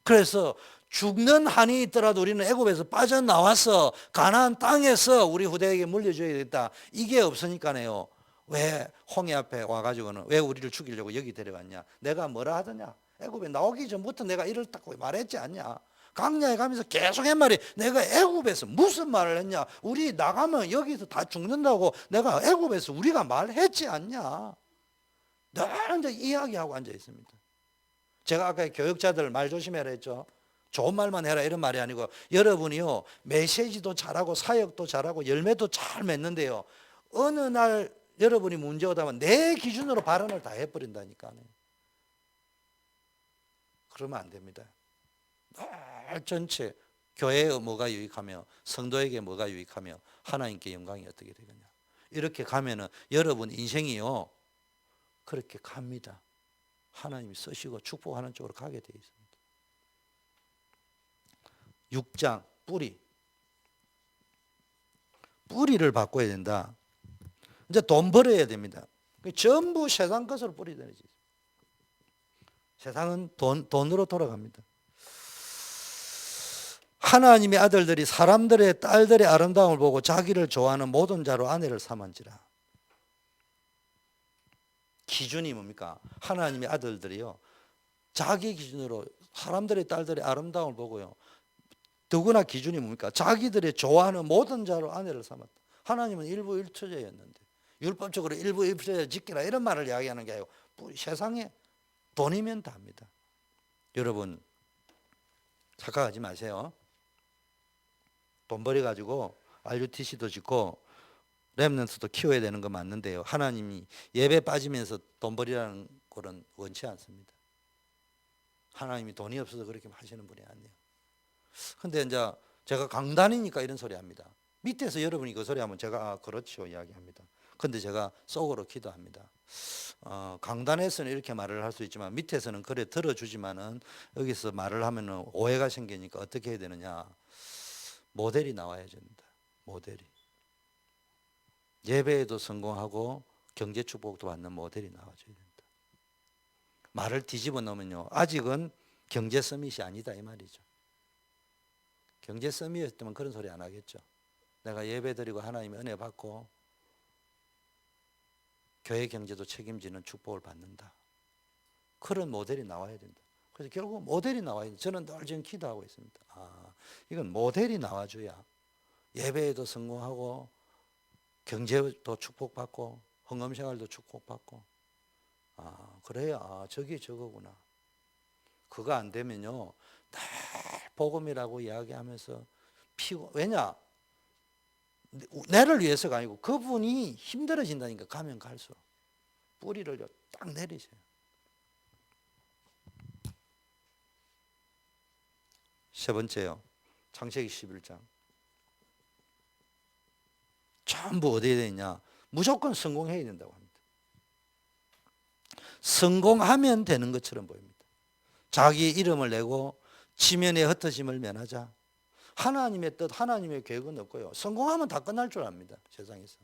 그래서 죽는 한이 있더라도 우리는 애굽에서 빠져나와서 가나안 땅에서 우리 후대에게 물려줘야겠다. 이게 없으니까요. 왜 홍해 앞에 와가지고는 왜 우리를 죽이려고 여기 데려갔냐? 내가 뭐라 하더냐? 애굽에 나오기 전부터 내가 이렇다고 말했지 않냐? 강야에 가면서 계속 한 말이 내가 애굽에서 무슨 말을 했냐? 우리 나가면 여기서 다 죽는다고 내가 애굽에서 우리가 말했지 않냐? 늘 이제 이야기하고 앉아 있습니다. 제가 아까 교육자들 말 조심해라 했죠. 좋은 말만 해라 이런 말이 아니고 여러분이요 메시지도 잘하고 사역도 잘하고 열매도 잘 맺는데요. 어느 날 여러분이 문제 오다면 내 기준으로 발언을 다 해버린다니까요. 그러면 안 됩니다. 늘 전체 교회에 뭐가 유익하며 성도에게 뭐가 유익하며 하나님께 영광이 어떻게 되겠냐. 이렇게 가면은 여러분 인생이요 그렇게 갑니다. 하나님이 쓰시고 축복하는 쪽으로 가게 되어 있습니다. 6장 뿌리. 뿌리를 바꿔야 된다. 이제 돈 벌어야 됩니다. 전부 세상 것으로 뿌리되는 거죠. 세상은 돈으로 돌아갑니다. 하나님의 아들들이 사람들의 딸들의 아름다움을 보고 자기를 좋아하는 모든 자로 아내를 삼은지라. 기준이 뭡니까? 하나님의 아들들이요 자기 기준으로 사람들의 딸들의 아름다움을 보고요 더구나 기준이 뭡니까? 자기들의 좋아하는 모든 자로 아내를 삼았다. 하나님은 일부 일처제였는데 율법적으로 일부 일처제 지키라 이런 말을 이야기하는 게 아니고 세상에 돈이면 다 합니다. 여러분 착각하지 마세요. 돈 벌이 가지고 RUTC도 짓고 렘넌트도 키워야 되는 거 맞는데요. 하나님이 예배 빠지면서 돈 벌이라는 꼴은 원치 않습니다. 하나님이 돈이 없어서 그렇게 하시는 분이 아니에요. 근데 이제 제가 강단이니까 이런 소리 합니다. 밑에서 여러분이 그 소리 하면 제가 그렇죠 이야기합니다. 근데 제가 속으로 기도합니다. 강단에서는 이렇게 말을 할 수 있지만 밑에서는 그래 들어주지만은 여기서 말을 하면은 오해가 생기니까 어떻게 해야 되느냐. 모델이 나와야 됩니다. 모델이. 예배에도 성공하고 경제 축복도 받는 모델이 나와줘야 된다. 말을 뒤집어 놓으면요. 아직은 경제 서밋이 아니다 이 말이죠. 경제 서밋이었다면 그런 소리 안 하겠죠. 내가 예배 드리고 하나님의 은혜 받고 교회 경제도 책임지는 축복을 받는다. 그런 모델이 나와야 된다. 그래서 결국 모델이 나와야 된다. 저는 늘 지금 기도하고 있습니다. 이건 모델이 나와줘야 예배에도 성공하고 경제도 축복받고 헌금생활도 축복받고 그래야 저게 저거구나. 그거 안 되면요 늘 복음이라고 이야기하면서 왜냐 내를 위해서가 아니고 그분이 힘들어진다니까. 가면 갈수록 뿌리를 딱 내리세요. 세 번째요, 창세기 11장. 전부 어디에 되어 있냐? 무조건 성공해야 된다고 합니다. 성공하면 되는 것처럼 보입니다. 자기 이름을 내고 지면의 흩어짐을 면하자. 하나님의 뜻, 하나님의 계획은 없고요. 성공하면 다 끝날 줄 압니다. 세상에서.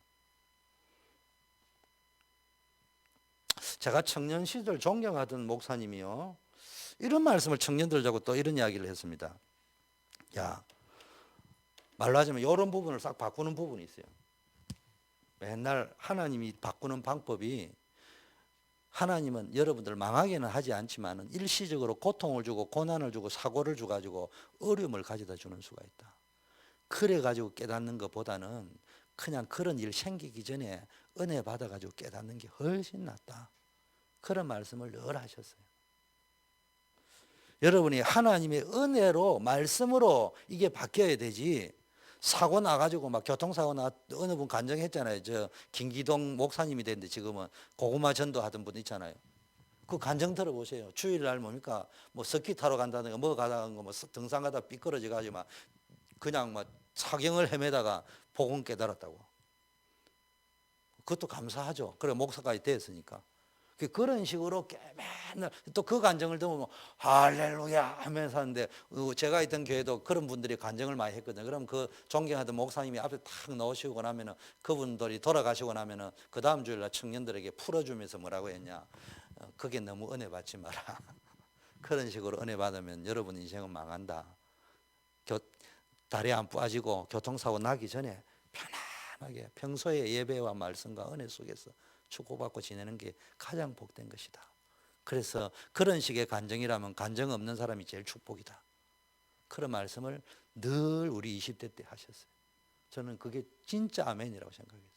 제가 청년 시절 존경하던 목사님이요, 이런 말씀을 청년들 자고 또 이런 이야기를 했습니다. 야, 말로 하자면 이런 부분을 싹 바꾸는 부분이 있어요. 맨날 하나님이 바꾸는 방법이, 하나님은 여러분들 망하게는 하지 않지만 일시적으로 고통을 주고 고난을 주고 사고를 주가지고 어려움을 가져다 주는 수가 있다. 그래가지고 깨닫는 것보다는 그냥 그런 일 생기기 전에 은혜 받아가지고 깨닫는 게 훨씬 낫다. 그런 말씀을 늘 하셨어요. 여러분이 하나님의 은혜로, 말씀으로 이게 바뀌어야 되지, 사고 나가지고 막 교통사고 나, 어느 분 간증했잖아요. 저 김기동 목사님이 됐는데 지금은 고구마 전도하던 분 있잖아요. 그 간증 들어보세요. 주일날 뭡니까? 뭐 스키 타러 간다든가 뭐 가다가 뭐 등산 가다 삐끄러져 가지고 막 그냥 막 사경을 헤매다가 복음 깨달았다고. 그것도 감사하죠. 그래 목사까지 됐으니까. 그런 식으로 맨날 또 그 간증을 들으면 할렐루야 하면서 하는데, 제가 있던 교회도 그런 분들이 간증을 많이 했거든요. 그럼 그 존경하던 목사님이 앞에 탁 나오시고 나면은, 그분들이 돌아가시고 나면은 그 다음 주일날 청년들에게 풀어주면서 뭐라고 했냐? 그게 너무 은혜 받지 마라. 그런 식으로 은혜 받으면 여러분 인생은 망한다. 다리 안 빠지고 교통사고 나기 전에 편안하게 평소에 예배와 말씀과 은혜 속에서 축복받고 지내는 게 가장 복된 것이다. 그래서 그런 식의 간증이라면 간증 없는 사람이 제일 축복이다. 그런 말씀을 늘 우리 20대 때 하셨어요. 저는 그게 진짜 아멘이라고 생각했어요.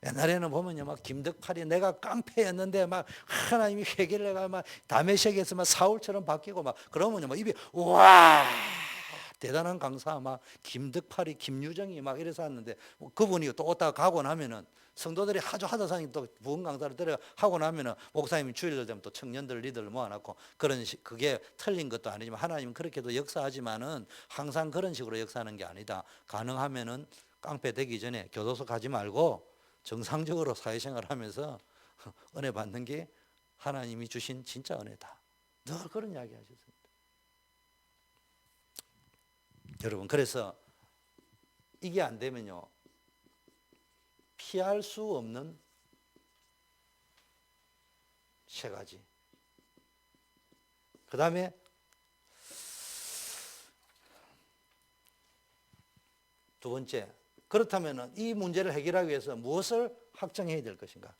옛날에는 보면요, 막 김덕팔이 내가 깡패였는데 막 하나님이 회개를 해가 막 다메섹에서 막 사울처럼 바뀌고 막 그러면요, 막 입이 와 대단한 강사 막 김덕팔이 김유정이 막 이래서 왔는데, 그분이 또 오다가 가고 나면은 성도들이 하도 사님 또 부흥 강사를 들여 하고 나면은 목사님이 주일날 되면 또 청년들 리더를 모아놓고 그런 식, 그게 틀린 것도 아니지만 하나님은 그렇게도 역사하지만은 항상 그런 식으로 역사하는 게 아니다. 가능하면은 깡패 되기 전에 교도소 가지 말고 정상적으로 사회생활 하면서 은혜 받는 게 하나님이 주신 진짜 은혜다. 늘 그런 이야기 하셨습니다. 여러분, 그래서 이게 안 되면요, 피할 수 없는 세 가지. 그 다음에 두 번째, 그렇다면 이 문제를 해결하기 위해서 무엇을 확정해야 될 것인가?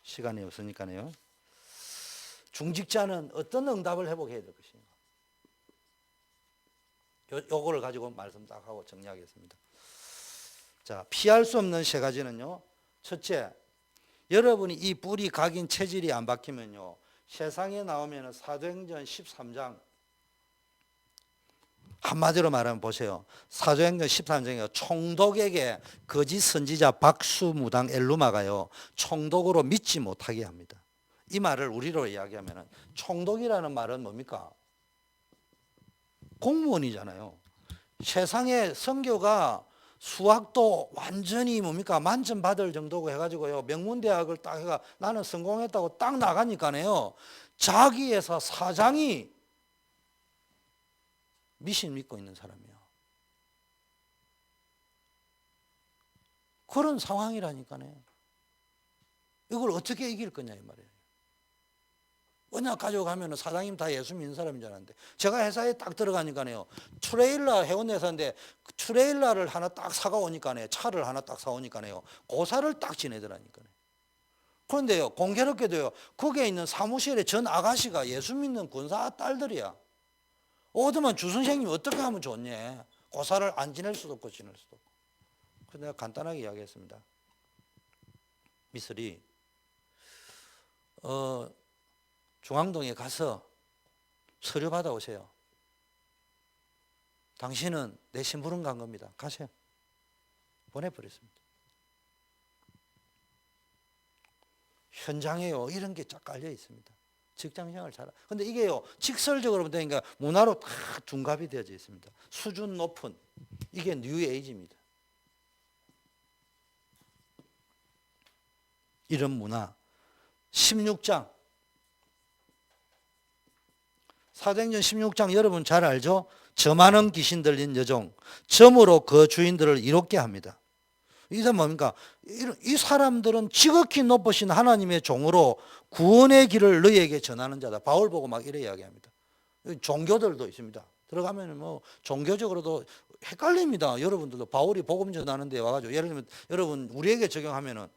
시간이 없으니까요. 중직자는 어떤 응답을 회복해야 될 것인가? 요거를 가지고 말씀 딱 하고 정리하겠습니다. 자, 피할 수 없는 세 가지는요. 첫째, 여러분이 이 뿌리 각인 체질이 안 바뀌면요, 세상에 나오면 사도행전 13장, 한마디로 말하면 보세요. 사도행전 13장에 총독에게 거짓 선지자 박수무당 엘루마가요, 총독으로 믿지 못하게 합니다. 이 말을 우리로 이야기하면 총독이라는 말은 뭡니까? 공무원이잖아요. 세상에 선교가 수학도 완전히 뭡니까? 만점 받을 정도고 해가지고요, 명문대학을 딱 해가 나는 성공했다고 딱 나가니까요, 자기 회사 사장이 미신 믿고 있는 사람이에요. 그런 상황이라니까요. 이걸 어떻게 이길 거냐 이 말이에요. 언약 가지고 가면 사장님 다 예수 믿는 사람인 줄 알았는데, 제가 회사에 딱 들어가니까요, 트레일러 해운 회사인데 트레일러를 하나 딱 사가 오니까요, 차를 하나 딱 사오니까요, 고사를 딱 지내더라니까요. 그런데요, 공교롭게도요, 거기에 있는 사무실에 전 아가씨가 예수 믿는 군사 딸들이야. 어디만 주 선생님이 어떻게 하면 좋냐? 고사를 안 지낼 수도 없고 지낼 수도 없고. 그래서 내가 간단하게 이야기했습니다. 미설이 중앙동에 가서 서류 받아오세요. 당신은 내 심부름 간 겁니다. 가세요. 보내버렸습니다. 현장에요 이런 게 쫙 깔려 있습니다. 직장생활 잘. 근데 이게요 직설적으로 보니까 문화로 다 둔갑이 되어져 있습니다. 수준 높은 이게 뉴에이지입니다. 이런 문화. 16장 사도행전 16장 여러분 잘 알죠? 저 많은 귀신 들린 여종 점으로 그 주인들을 이롭게 합니다. 이게 뭡니까? 이 사람들은 지극히 높으신 하나님의 종으로 구원의 길을 너희에게 전하는 자다. 바울 보고 막 이래 이야기합니다. 종교들도 있습니다. 들어가면 뭐 종교적으로도 헷갈립니다. 여러분들도 바울이 복음 전하는데 와가지고 예를 들면 여러분 우리에게 적용하면은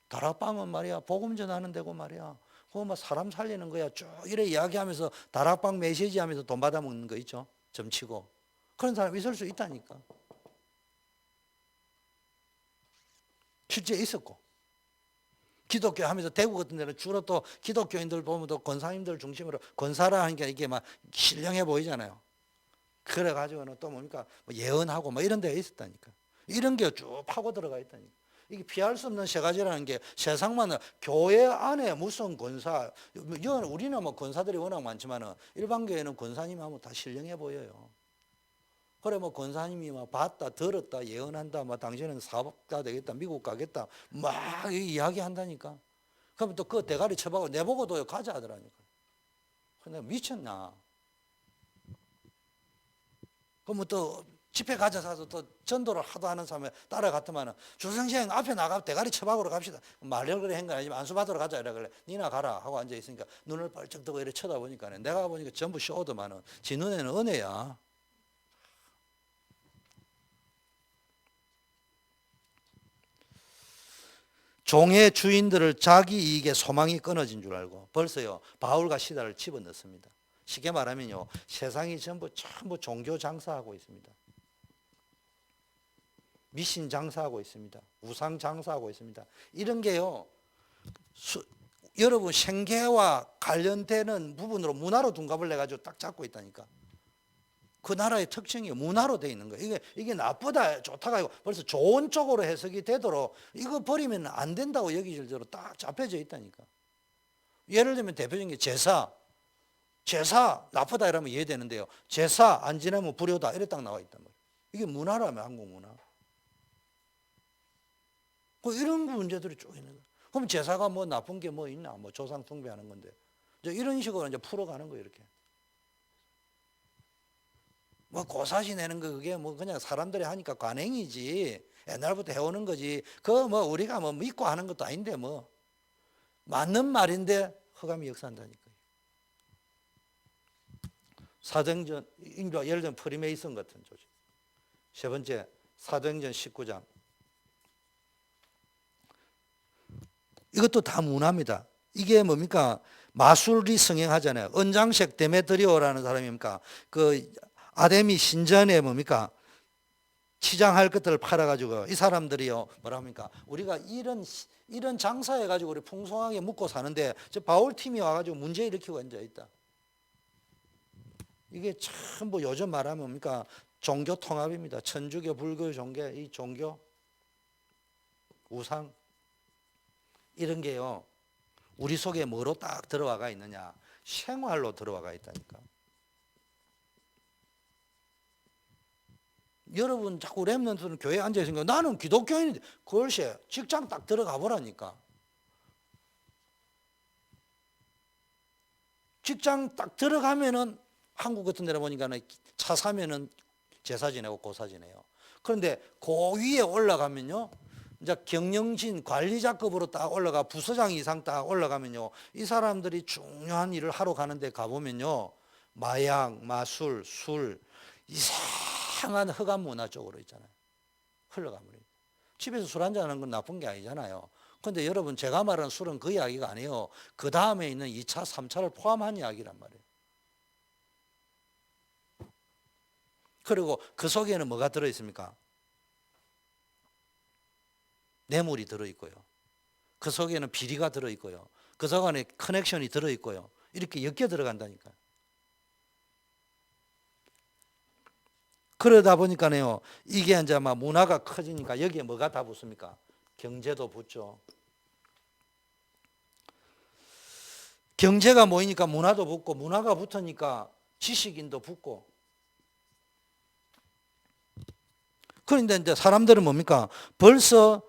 다락방은 말이야 복음 전하는 데고 말이야. 그거 막 사람 살리는 거야. 쭉 이래 이야기하면서 다락방 메시지 하면서 돈 받아 먹는 거 있죠. 점치고 그런 사람 있을 수 있다니까. 실제 있었고 기독교 하면서 대구 같은 데는 주로 또 기독교인들 보면 또 권사님들 중심으로 권사라 하는 게 이게 막 신령해 보이잖아요. 그래가지고는 또 뭡니까 뭐 예언하고 뭐 이런 데가 있었다니까. 이런 게 쭉 파고 들어가 있다니까. 이게 피할 수 없는 세 가지라는 게 세상만 교회 안에 무슨 권사 우리는 뭐 권사들이 워낙 많지만은 일반 교회는 권사님 하면 다 신령해 보여요. 그래 뭐 권사님이 막 봤다 들었다 예언한다 뭐 당신은 사업가 되겠다 미국 가겠다 막 이야기한다니까. 그럼 또 그 대가리 쳐박고 내보고도 가자 하더라니까. 근데 미쳤나. 그럼 또 집회 가자 사서 또 전도를 하도 하는 사람에 따라갔더만은 주성생 앞에 나가 대가리 쳐박으러 갑시다. 말을 그래 한 거 아니지만 안수 받으러 가자 이래 그래. 니나 가라 하고 앉아 있으니까 눈을 벌쩍 뜨고 이래 쳐다보니까 내가 보니까 전부 쇼더만은 지 눈에는 은혜야. 종의 주인들을 자기 이익에 소망이 끊어진 줄 알고 벌써요 바울과 시다를 집어넣습니다. 쉽게 말하면요 세상이 전부 종교 장사하고 있습니다. 미신 장사하고 있습니다. 우상 장사하고 있습니다. 이런 게요 여러분 생계와 관련되는 부분으로 문화로 둔갑을 내가지고 딱 잡고 있다니까. 그 나라의 특징이 문화로 되어 있는 거예요. 이게 나쁘다 좋다가 아니고 벌써 좋은 쪽으로 해석이 되도록 이거 버리면 안 된다고 여기질 대로 딱 잡혀져 있다니까. 예를 들면 대표적인 게 제사 나쁘다 이러면 이해되는데요. 제사 안 지내면 불효다 이래 딱 나와 있단 말이에요. 이게 문화라면 한국 문화. 이런 문제들이 쭉 있는 거예요. 그럼 제사가 뭐 나쁜 게 뭐 있나? 뭐 조상 숭배하는 건데. 이제 이런 식으로 이제 풀어가는 거예요, 이렇게. 뭐 고사시 내는 거 그게 뭐 그냥 사람들이 하니까 관행이지. 옛날부터 해오는 거지. 그거 뭐 우리가 뭐 믿고 하는 것도 아닌데 뭐. 맞는 말인데 허감이 역사한다니까요. 사도행전, 예를 들면 프리메이슨 같은 조직. 세 번째, 사도행전 19장. 이것도 다 문화입니다. 이게 뭡니까? 마술이 성행하잖아요. 은장색 데메드리오라는 사람입니까? 그 아데미 신전에 뭡니까? 치장할 것들을 팔아가지고 이 사람들이요 뭐라 합니까? 우리가 이런 장사해가지고 우리 풍성하게 먹고 사는데 저 바울 팀이 와가지고 문제 일으키고 앉아 있다. 이게 전부 요즘 말하면 뭡니까? 종교 통합입니다. 천주교, 불교, 종교, 이 종교, 우상 이런 게요 우리 속에 뭐로 딱 들어와가 있느냐? 생활로 들어와가 있다니까. 여러분 자꾸 렘넌트는 교회에 앉아있으니까 나는 기독교인인데 글쎄 직장 딱 들어가 보라니까. 직장 딱 들어가면은 한국 같은 데로 보니까 차 사면은 제사 지내고 고사 지내요. 그런데 그 위에 올라가면요 이제 경영진 관리자급으로 딱 올라가 부서장 이상 딱 올라가면요 이 사람들이 중요한 일을 하러 가는데 가보면요 마약, 마술, 술 이상한 흑암 문화 쪽으로 있잖아요. 흘러가버려요. 집에서 술 한잔하는 건 나쁜 게 아니잖아요. 그런데 여러분 제가 말하는 술은 그 이야기가 아니에요. 그 다음에 있는 2차, 3차를 포함한 이야기란 말이에요. 그리고 그 속에는 뭐가 들어있습니까? 뇌물이 들어있고요. 그 속에는 비리가 들어있고요. 그 속안에 커넥션이 들어있고요. 이렇게 엮여 들어간다니까요. 그러다 보니까요, 이게 이제 막 문화가 커지니까 여기에 뭐가 다 붙습니까? 경제도 붙죠. 경제가 모이니까 문화도 붙고, 문화가 붙으니까 지식인도 붙고. 그런데 이제 사람들은 뭡니까? 벌써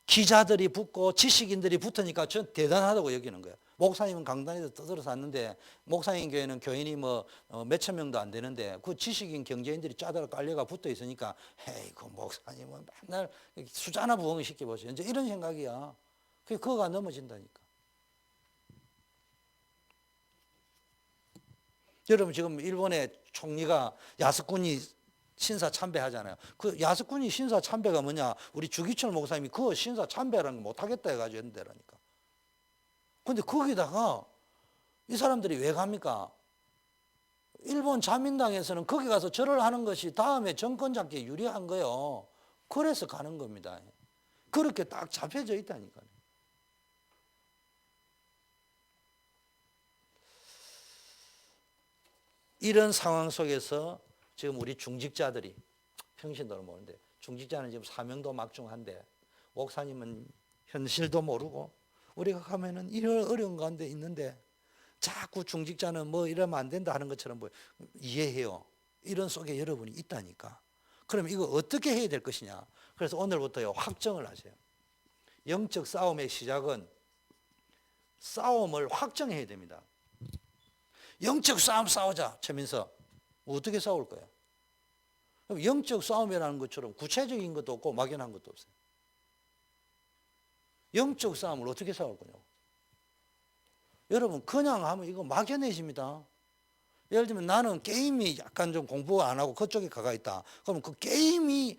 기자들이 붙고 지식인들이 붙으니까 전 대단하다고 여기는 거예요. 목사님은 강단에서 떠들어서 왔는데 목사님 교회는 교인이 뭐 몇천 명도 안 되는데 그 지식인 경제인들이 짜다가 깔려가 붙어 있으니까 에이 그 목사님은 맨날 수자나 부엉이 시켜보세요. 이제 이런 생각이야. 그거가 넘어진다니까. 여러분 지금 일본의 총리가 야스쿠니 신사 참배하잖아요. 그 야스쿠니 신사 참배가 뭐냐? 우리 주기철 목사님이 그 신사 참배라는 거 못하겠다 해가지고 했는데라니까. 근데 거기다가 이 사람들이 왜 갑니까? 일본 자민당에서는 거기 가서 절을 하는 것이 다음에 정권 잡기에 유리한 거예요. 그래서 가는 겁니다. 그렇게 딱 잡혀져 있다니까요. 이런 상황 속에서 지금 우리 중직자들이 평신도를 모르는데 중직자는 지금 사명도 막중한데 목사님은 현실도 모르고 우리가 가면은 이런 어려운 가운데 있는데 자꾸 중직자는 뭐 이러면 안 된다 하는 것처럼 뭐 이해해요. 이런 속에 여러분이 있다니까. 그럼 이거 어떻게 해야 될 것이냐. 그래서 오늘부터요 확정을 하세요. 영적 싸움의 시작은 싸움을 확정해야 됩니다. 영적 싸움 싸우자. 최민서 어떻게 싸울 거야? 그럼 영적 싸움이라는 것처럼 구체적인 것도 없고 막연한 것도 없어요. 영적 싸움을 어떻게 싸울 거냐고. 여러분 그냥 하면 이거 막연해집니다. 예를 들면 나는 게임이 약간 좀 공부 안 하고 그쪽에 가가 있다. 그럼 그 게임이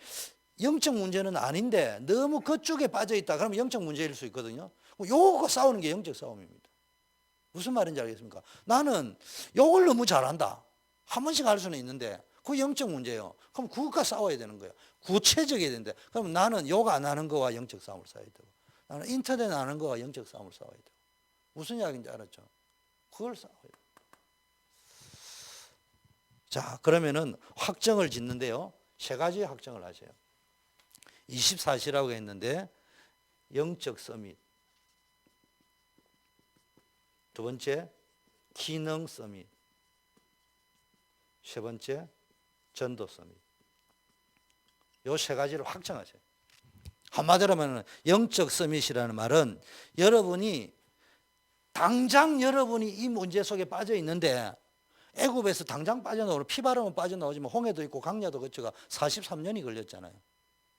영적 문제는 아닌데 너무 그쪽에 빠져 있다. 그러면 영적 문제일 수 있거든요. 요거 싸우는 게 영적 싸움입니다. 무슨 말인지 알겠습니까? 나는 요걸 너무 잘한다. 한 번씩 할 수는 있는데 그 영적 문제예요. 그럼 그것과 싸워야 되는 거예요. 구체적이어야 되는데 그럼 나는 요가 안 하는 거와 영적 싸움을 싸워야 되고 나는 인터넷 안 하는 거와 영적 싸움을 싸워야 되고 무슨 이야기인지 알았죠? 그걸 싸워야 돼요. 자, 그러면은 확정을 짓는데요. 세 가지 확정을 하세요. 24시라고 했는데 영적 서밋. 두 번째 기능 서밋. 세 번째 전도 서밋. 요 세 가지를 확정하세요. 한마디로 하면 영적 서밋이라는 말은 여러분이 당장 여러분이 이 문제 속에 빠져 있는데 애굽에서 당장 빠져나오면 피 바르면 빠져나오지만 홍해도 있고 강야도 거쳐가 43년이 걸렸잖아요.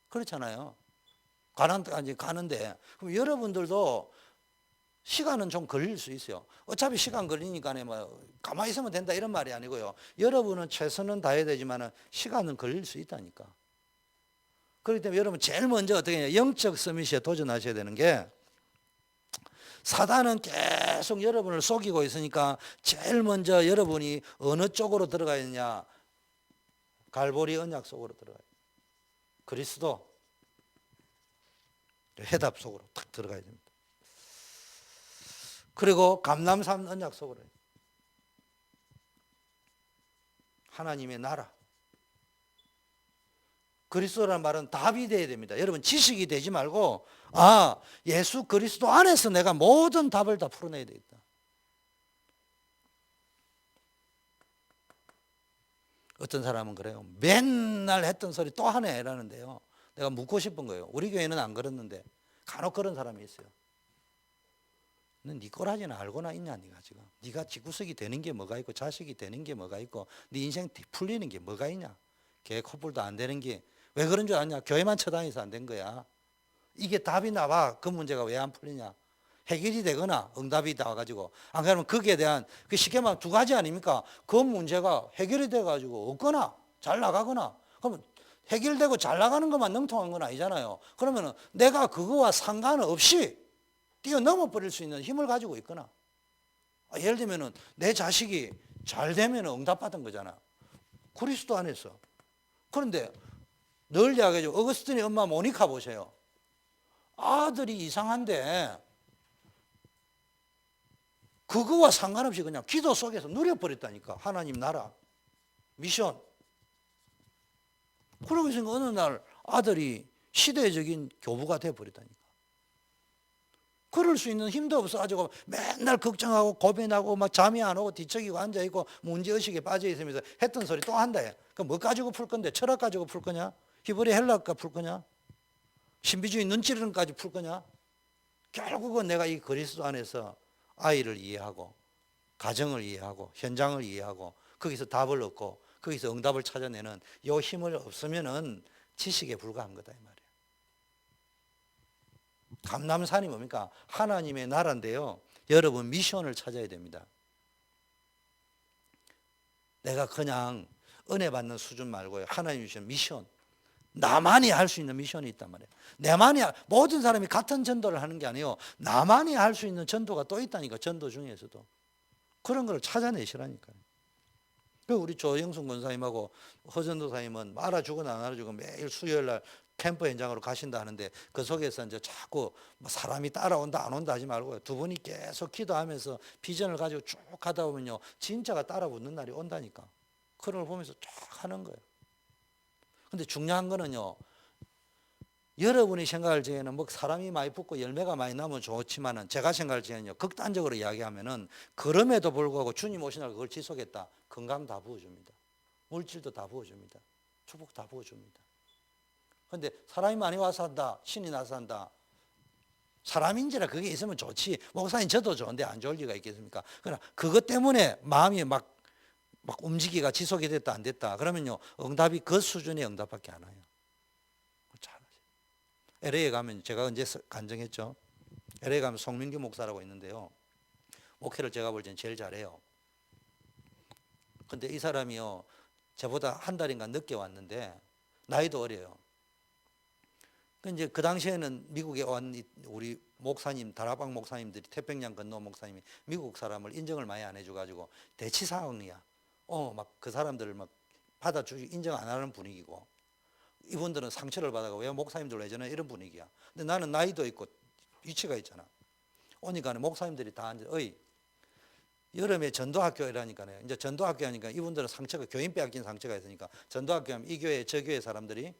그렇잖아요. 가나안까지 가는데 그럼 여러분들도 시간은 좀 걸릴 수 있어요. 어차피 시간 걸리니까 뭐 가만히 있으면 된다 이런 말이 아니고요. 여러분은 최선은 다해야 되지만 시간은 걸릴 수 있다니까. 그렇기 때문에 여러분 제일 먼저 어떻게 해야 영적 서밋에 도전하셔야 되는 게 사단은 계속 여러분을 속이고 있으니까 제일 먼저 여러분이 어느 쪽으로 들어가야 되냐. 갈보리 언약 속으로 들어가야 돼요. 그리스도 해답 속으로 탁 들어가야 됩니다. 그리고 감람산 언약 속으로 하나님의 나라. 그리스도라는 말은 답이 돼야 됩니다. 여러분 지식이 되지 말고 예수 그리스도 안에서 내가 모든 답을 다 풀어내야 되겠다. 어떤 사람은 그래요. 맨날 했던 소리 또 하네 라는데요. 내가 묻고 싶은 거예요. 우리 교회는 안 그랬는데 간혹 그런 사람이 있어요. 너 네 꼬라지는 알고나 있냐 네가 지금. 네가 집구석이 되는 게 뭐가 있고 자식이 되는 게 뭐가 있고 네 인생 풀리는 게 뭐가 있냐. 개 코뿔도 안 되는 게 왜 그런 줄 아냐? 교회만 쳐다니서 안 된 거야. 이게 답이 나와. 그 문제가 왜 안 풀리냐? 해결이 되거나 응답이 나와가지고 안 그러면 거기에 대한 그 쉽게 말하면 두 가지 아닙니까? 그 문제가 해결이 돼가지고 없거나 잘 나가거나 그러면 해결되고 잘 나가는 것만 능통한 건 아니잖아요. 그러면 내가 그거와 상관없이 뛰어넘어 버릴 수 있는 힘을 가지고 있거나 예를 들면 내 자식이 잘 되면 응답받은 거잖아. 그리스도 안에서. 그런데 늘 이야기하죠. 어거스틴의 엄마 모니카 보세요. 아들이 이상한데 그거와 상관없이 그냥 기도 속에서 누려버렸다니까. 하나님 나라, 미션. 그러고 있으니까 어느 날 아들이 시대적인 교부가 돼버리다니까. 그럴 수 있는 힘도 없어가지고 맨날 걱정하고 고민하고 막 잠이 안 오고 뒤척이고 앉아있고 문제의식에 빠져있으면서 했던 소리 또 한다. 그럼 뭐 가지고 풀 건데? 철학 가지고 풀 거냐? 히브리 헬라가 풀 거냐? 신비주의 눈치론까지 풀 거냐? 결국은 내가 이 그리스도 안에서 아이를 이해하고 가정을 이해하고 현장을 이해하고 거기서 답을 얻고 거기서 응답을 찾아내는 이 힘을 없으면은 지식에 불과한 거다 이 말이에요. 감람산이 뭡니까? 하나님의 나라인데요. 여러분 미션을 찾아야 됩니다. 내가 그냥 은혜 받는 수준 말고요. 하나님 주신 미션. 나만이 할 수 있는 미션이 있단 말이에요. 모든 사람이 같은 전도를 하는 게 아니에요. 나만이 할 수 있는 전도가 또 있다니까. 전도 중에서도. 그런 걸 찾아내시라니까요. 우리 조영순 권사님하고 허전도사님은 알아주건 안 알아주건 매일 수요일 날 캠프 현장으로 가신다 하는데 그 속에서 이제 자꾸 뭐 사람이 따라온다 안 온다 하지 말고요. 두 분이 계속 기도하면서 비전을 가지고 쭉 하다 보면요. 진짜가 따라붙는 날이 온다니까. 그걸 보면서 쭉 하는 거예요. 근데 중요한 거는요. 여러분이 생각할 적에는 뭐 사람이 많이 붙고 열매가 많이 나면 좋지만은 제가 생각할 적에는요. 극단적으로 이야기하면은 그럼에도 불구하고 주님 오신 날 그걸 지속했다. 건강 다 부어줍니다. 물질도 다 부어줍니다. 축복 다 부어줍니다. 근데 사람이 많이 와서 한다. 신이 나서 한다. 사람인지라 그게 있으면 좋지. 목사님 저도 좋은데 안 좋을 리가 있겠습니까? 그러나 그것 때문에 마음이 막 움직이가 지속이 됐다 안 됐다. 그러면요. 응답이 그 수준의 응답밖에 안 와요. LA에 가면 제가 언제 간증했죠. LA에 가면 송민규 목사라고 있는데요. 목회를 제가 볼 때는 제일 잘해요. 근데 이 사람이요. 저보다 한 달인가 늦게 왔는데 나이도 어려요. 이제 그 당시에는 미국에 온 우리 목사님, 다락방 목사님들이 태평양 건너 목사님이 미국 사람을 인정을 많이 안 해줘가지고 대치 상황이야. 막 그 사람들을 막 받아주지 인정 안 하는 분위기고 이분들은 상처를 받아가 왜 목사님들 왜 저는 이런 분위기야. 근데 나는 나이도 있고 위치가 있잖아. 오니까 목사님들이 다 앉아. 여름에 전도학교 이라니까요. 이제 전도학교 하니까 이분들은 상처가 교인 빼앗긴 상처가 있으니까 전도학교 하면 이 교회 저 교회 사람들이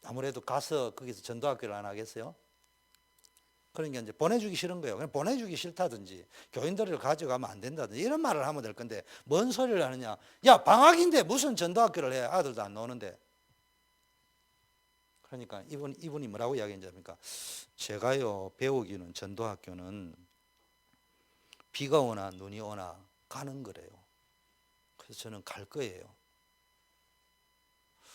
아무래도 가서 거기서 전도학교를 안 하겠어요? 그러니까 이제 보내주기 싫은 거예요. 그냥 보내주기 싫다든지 교인들을 가져가면 안 된다든지 이런 말을 하면 될 건데 뭔 소리를 하느냐. 야 방학인데 무슨 전도학교를 해. 아들도 안 노는데. 그러니까 이분이 뭐라고 이야기했냐니까 제가요 배우기는 전도학교는 비가 오나 눈이 오나 가는 거래요. 그래서 저는 갈 거예요.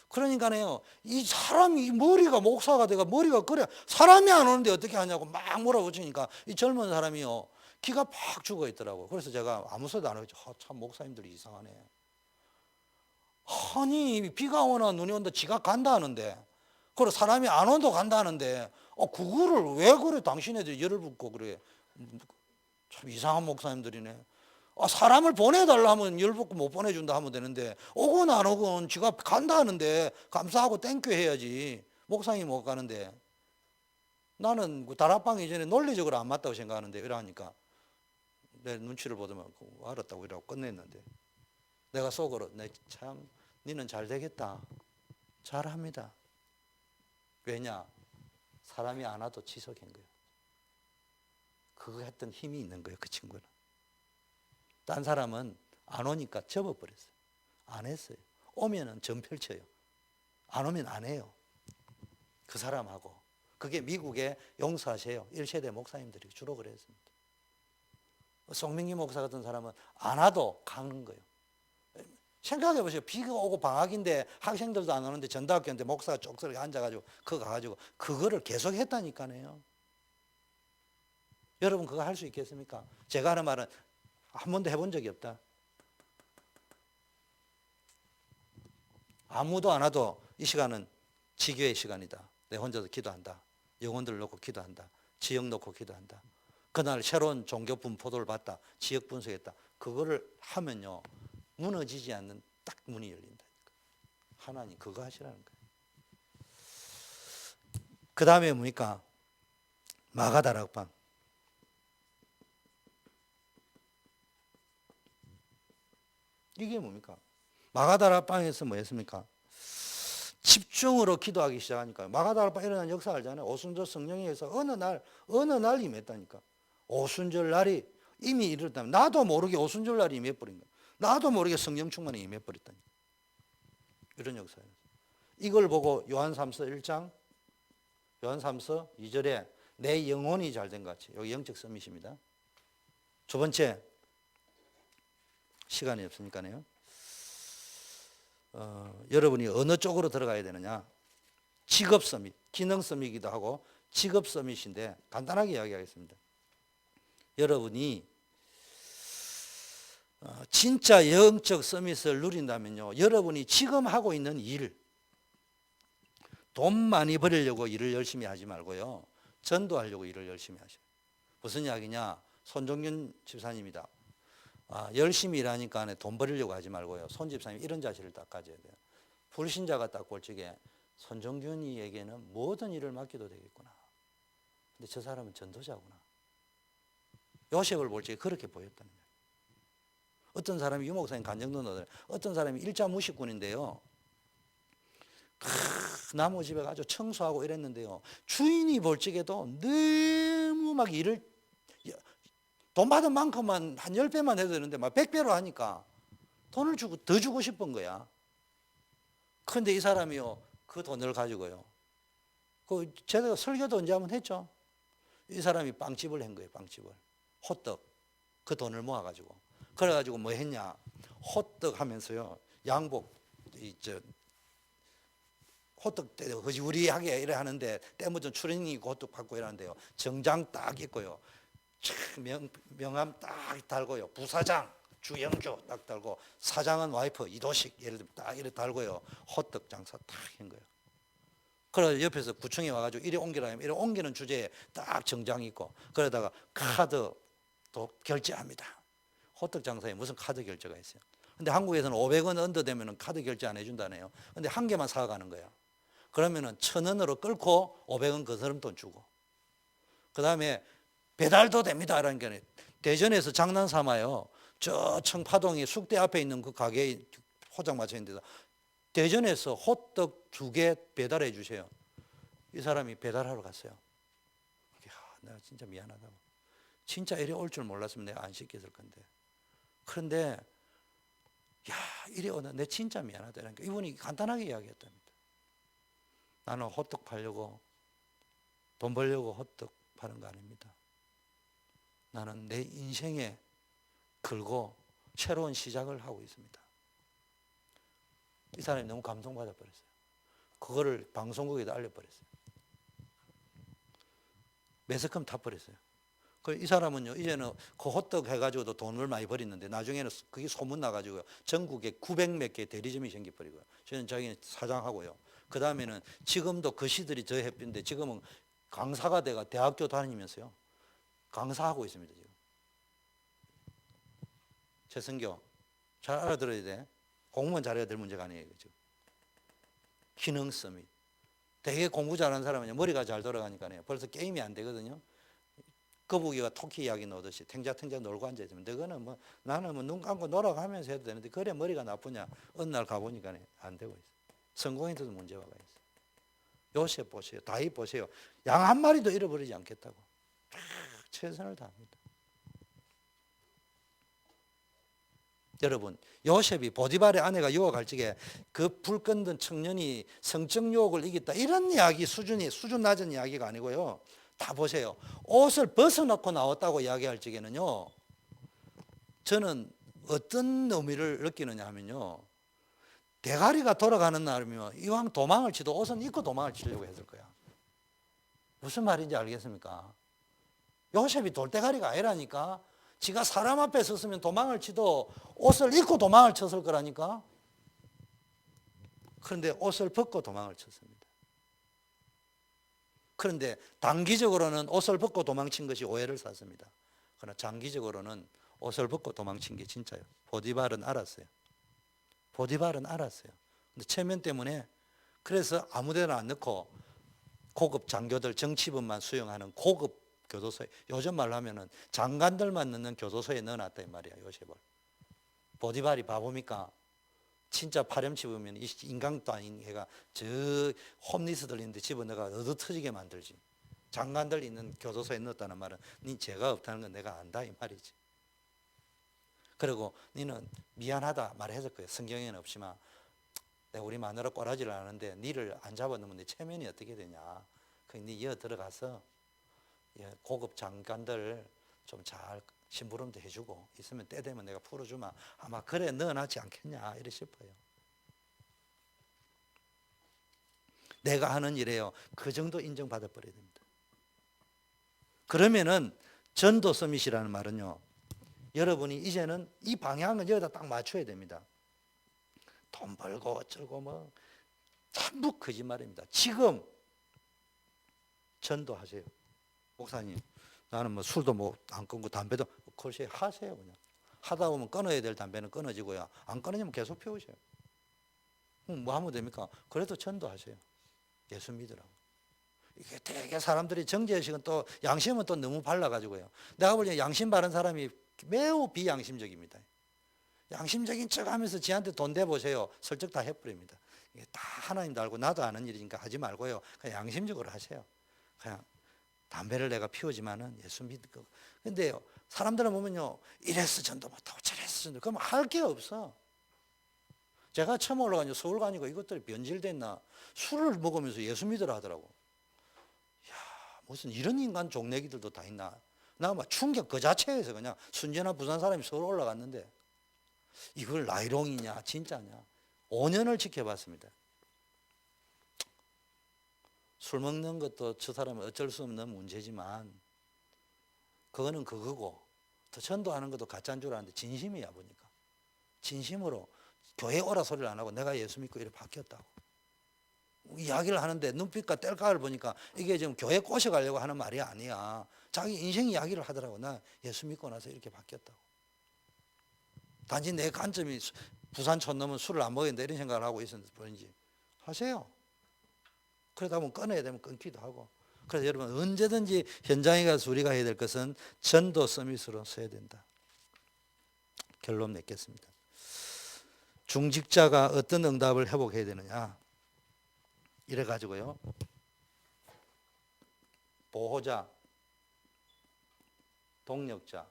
그러니까요 이 사람이 머리가 목사가 돼가 머리가 그래 사람이 안 오는데 어떻게 하냐고 막 몰아붙이니까 이 젊은 사람이요 기가 팍 죽어 있더라고요. 그래서 제가 아무 소리도 안 하고 참 목사님들이 이상하네. 아니 비가 오나 눈이 온다 지가 간다 하는데 그리고 사람이 안 온다 간다 하는데 그거를 왜 그래 당신애들이 열을 붓고 그래. 참 이상한 목사님들이네. 사람을 보내달라 하면 열받고 못 보내준다 하면 되는데 오건 안 오건 지가 간다 하는데 감사하고 땡큐 해야지. 목사님이 못 가는데 나는 그 다락방 이전에 논리적으로 안 맞다고 생각하는데 이러니까 내 눈치를 보더만 알았다고 이러고 끝냈는데 내가 속으로 참 니는 잘 되겠다. 잘합니다. 왜냐? 사람이 안 와도 지속인 거예요. 그거 했던 힘이 있는 거예요. 그 친구는. 딴 사람은 안 오니까 접어버렸어요. 안 했어요. 오면은 전 펼쳐요. 안 오면 안 해요. 그 사람하고. 그게 미국의 용서하세요. 1세대 목사님들이 주로 그랬습니다. 송민기 목사 같은 사람은 안 와도 가는 거예요. 생각해 보세요. 비가 오고 방학인데 학생들도 안 오는데 전도학교인데 목사가 쪽서리 앉아가지고 그거 가가지고 그거를 계속 했다니까요. 여러분 그거 할 수 있겠습니까? 제가 하는 말은 한 번도 해본 적이 없다. 아무도 안 와도 이 시간은 지교의 시간이다. 내 혼자서 기도한다. 영혼들을 놓고 기도한다. 지역 놓고 기도한다. 그날 새로운 종교 분포도를 봤다. 지역 분석했다. 그거를 하면요. 무너지지 않는 딱 문이 열린다니까. 하나님 그거 하시라는 거예요. 그 다음에 뭡니까? 마가다락방. 이게 뭡니까? 마가다락방에서 뭐 했습니까? 집중으로 기도하기 시작하니까 마가다락방 일어난 역사 알잖아요. 오순절 성령에 의해서 어느 날 임했다니까. 오순절 날이 이미 이르렀다면 나도 모르게 오순절 날이 임해버린 거야. 나도 모르게 성령 충만이 임해버렸다니까. 이런 역사예요. 이걸 보고 요한 3서 1장 요한 3서 2절에 내 영혼이 잘된 것 같이, 여기 영적 서밋입니다. 두 번째, 시간이 없으니까요. 여러분이 어느 쪽으로 들어가야 되느냐? 직업 서밋, 기능 서밋이기도 하고 직업 서밋인데 간단하게 이야기하겠습니다. 여러분이 진짜 영적 서밋을 누린다면요, 여러분이 지금 하고 있는 일, 돈 많이 벌려고 일을 열심히 하지 말고요, 전도하려고 일을 열심히 하셔요. 무슨 이야기냐? 손정균 집사님이다. 열심히 일하니까 돈 벌려고 하지 말고요, 손 집사님 이런 자세를 딱 가져야 돼요. 불신자가 딱 볼 적에 손정균이에게는 모든 일을 맡겨도 되겠구나. 근데 저 사람은 전도자구나. 요셉을 볼 적에 그렇게 보였다는 거예요. 어떤 사람이 유목사님 간정도 넣어요. 어떤 사람이 일자 무식꾼인데요, 나무 집에 가서 청소하고 이랬는데요, 주인이 볼 적에도 너무 막 일을 돈 받은 만큼만 한 10배만 해도 되는데 막 100배로 하니까 돈을 주고 더 주고 싶은 거야. 그런데 이 사람이요, 그 돈을 가지고요, 제가 설교도 언제 한번 했죠. 이 사람이 빵집을 한 거예요. 빵집을, 호떡. 그 돈을 모아가지고, 그래가지고 뭐 했냐, 호떡 하면서요, 양복 호떡 때 허지우리하게 이래 하는데 때 묻은 추리닝 입고 호떡 받고 이러는데요, 정장 딱 입고요, 명함 딱 달고요, 부사장 주영주 딱 달고, 사장은 와이프 이도식 예를 들면 딱 이렇게 달고요, 호떡 장사 딱 한 거예요. 그래서 옆에서 구청에 와가지고 이래 옮기라 하면 이래 옮기는 주제에 딱 정장 있고, 그러다가 카드도 결제합니다. 호떡 장사에 무슨 카드 결제가 있어요? 근데 한국에서는 500원 언더 되면 카드 결제 안 해준다네요. 근데 한 개만 사가는 거야. 그러면은 1,000원으로 끌고 500원 그 사람 돈 주고, 그 다음에 배달도 됩니다. 라는 게 대전에서 장난 삼아요. 저 청파동이 숙대 앞에 있는 그 가게에 포장마차 있는데서 대전에서 호떡 2개 배달해 주세요. 이 사람이 배달하러 갔어요. 내가 진짜 미안하다고. 진짜 이래 올 줄 몰랐으면 내가 안 시켰을 건데. 그런데 이래 오나 내 진짜 미안하다. 그러니까 이분이 간단하게 이야기했답니다. 나는 호떡 팔려고, 돈 벌려고 호떡 파는 거 아닙니다. 나는 내 인생에 걸고 새로운 시작을 하고 있습니다. 이 사람이 너무 감동받아 버렸어요. 그거를 방송국에다 알려버렸어요. 매스컴 타버렸어요. 이 사람은요, 이제는 그 호떡 해가지고도 돈을 많이 벌었는데 나중에는 그게 소문 나가지고요, 전국에 900몇 개 대리점이 생겨버리고요, 저는 자기는 사장하고요, 그 다음에는 지금도 그 시들이 저 햇빛인데 지금은 강사가 돼가 대학교 다니면서요 강사하고 있습니다. 지금 최성교 잘 알아들어야 돼. 공무원 잘해야 될 문제가 아니에요. 지금 기능 서밋. 되게 공부 잘하는 사람은 머리가 잘 돌아가니까요, 벌써 게임이 안 되거든요. 거북이가 토끼 이야기 놓듯이 탱자탱자 놀고 앉아있으면, 너는 뭐 나는 뭐 눈 감고 놀아가면서 해도 되는데 그래 머리가 나쁘냐. 어느 날 가보니까 안 되고 있어요. 성공에도 문제가 있어요. 요셉 보세요. 다윗 보세요. 양 한 마리도 잃어버리지 않겠다고 최선을 다합니다. 여러분, 요셉이 보디발의 아내가 유혹할 적에 그 불끈든 청년이 성적 유혹을 이겼다, 이런 이야기 수준 낮은 이야기가 아니고요, 다 보세요. 옷을 벗어놓고 나왔다고 이야기할 적에는요, 저는 어떤 의미를 느끼느냐 하면요, 대가리가 돌아가는 날이면 이왕 도망을 치도 옷은 입고 도망을 치려고 했을 거야. 무슨 말인지 알겠습니까? 요셉이 돌대가리가 아니라니까. 지가 사람 앞에 섰으면 도망을 치도 옷을 입고 도망을 쳤을 거라니까. 그런데 옷을 벗고 도망을 쳤습니다. 그런데 단기적으로는 옷을 벗고 도망친 것이 오해를 샀습니다. 그러나 장기적으로는 옷을 벗고 도망친 게 진짜예요. 보디발은 알았어요. 보디발은 알았어요. 근데 체면 때문에, 그래서 아무데나 안 넣고 고급 장교들 정치범만 수용하는 고급 교도소에, 요즘 말로 하면은 장관들만 넣는 교도소에 넣어놨다 이 말이야, 요셉을. 보디발이 바보입니까? 진짜 파렴치 보면 이 인간도 아닌 애가 저 홈리스들 있는데 집어넣어가 얻어 터지게 만들지. 장관들 있는 교도소에 넣었다는 말은 니 죄가 없다는 건 내가 안다 이 말이지. 그리고 니는 미안하다 말해줄 거예요. 성경에는 없지만 내가 우리 마누라 꼬라지를 하는데 니를 안 잡아놓으면 내 체면이 어떻게 되냐. 니 이어 들어가서 고급 장관들 좀 잘 심부름도 해주고 있으면 때 되면 내가 풀어주면 아마 그래 넣어놨지 않겠냐 이래 싶어요. 내가 하는 일에요 그 정도 인정받아 버려야 됩니다. 그러면은 전도 서밋이라는 말은요, 여러분이 이제는 이 방향을 여기다 딱 맞춰야 됩니다. 돈 벌고 어쩌고 뭐 전부 거짓말입니다. 지금 전도하세요. 목사님 나는 뭐 술도 뭐 안 끊고 담배도 그러세요. 하세요. 그냥 하다 보면 끊어야 될 담배는 끊어지고요, 안 끊어지면 계속 피우세요. 뭐 하면 됩니까? 그래도 전도하세요. 예수 믿으라고. 이게 되게 사람들이 정죄의식은 또 양심은 또 너무 발라가지고요, 내가 볼 때 양심 바른 사람이 매우 비양심적입니다. 양심적인 척 하면서 지한테 돈 대보세요. 설득 다 해버립니다. 이게 다 하나님도 알고 나도 아는 일이니까 하지 말고요, 그냥 양심적으로 하세요. 그냥 담배를 내가 피우지만은 예수 믿고. 근데요, 사람들은 보면요, 이래서 전도 못하고 저래서 전도, 그럼 할 게 없어. 제가 처음 올라가니까 서울 가니까 이것들이 변질됐나, 술을 먹으면서 예수 믿으라 하더라고. 야, 무슨 이런 인간 종내기들도 다 있나. 나 막 충격 그 자체에서 그냥 순전한 부산 사람이 서울 올라갔는데 이걸 나이롱이냐 진짜냐 5년을 지켜봤습니다. 술 먹는 것도 저 사람은 어쩔 수 없는 문제지만 그거는 그거고, 더 전도하는 것도 가짜인 줄 알았는데 진심이야 보니까. 진심으로 교회 오라 소리를 안 하고 내가 예수 믿고 이렇게 바뀌었다고 이야기를 하는데 눈빛과 뗄각을 보니까 이게 지금 교회 꼬셔가려고 하는 말이 아니야. 자기 인생 이야기를 하더라고. 나 예수 믿고 나서 이렇게 바뀌었다고. 단지 내 관점이 부산 촌놈은 술을 안 먹는다 이런 생각을 하고 있었는지 보는지 하세요. 그러다 보면 끊어야 되면 끊기도 하고. 그래서 여러분 언제든지 현장에 가서 우리가 해야 될 것은 전도 서밋으로 서야 된다. 결론 맺겠습니다. 중직자가 어떤 응답을 회복해야 되느냐, 이래 가지고요, 보호자, 동력자,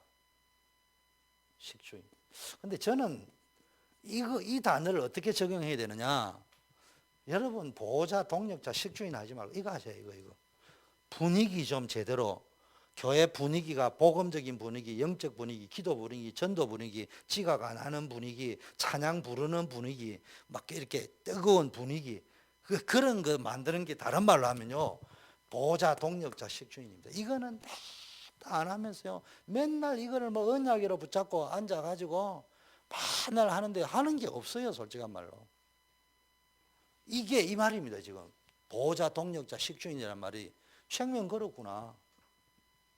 식주인. 근데 저는 이 단어를 어떻게 적용해야 되느냐, 여러분 보호자, 동력자, 식주인 하지 말고 이거 하세요. 이거 분위기 좀 제대로, 교회 분위기가 복음적인 분위기, 영적 분위기, 기도 분위기, 전도 분위기, 지각 안 하는 분위기, 찬양 부르는 분위기, 막 이렇게 뜨거운 분위기, 그런 거 만드는 게 다른 말로 하면요, 보호자, 동력자, 식주인입니다. 이거는 안 하면서요, 맨날 이거를 뭐 언약으로 붙잡고 앉아가지고 맨날 하는데 하는 게 없어요. 솔직한 말로. 이게 이 말입니다. 지금 보호자, 동력자, 식주인이란 말이 생명 걸었구나.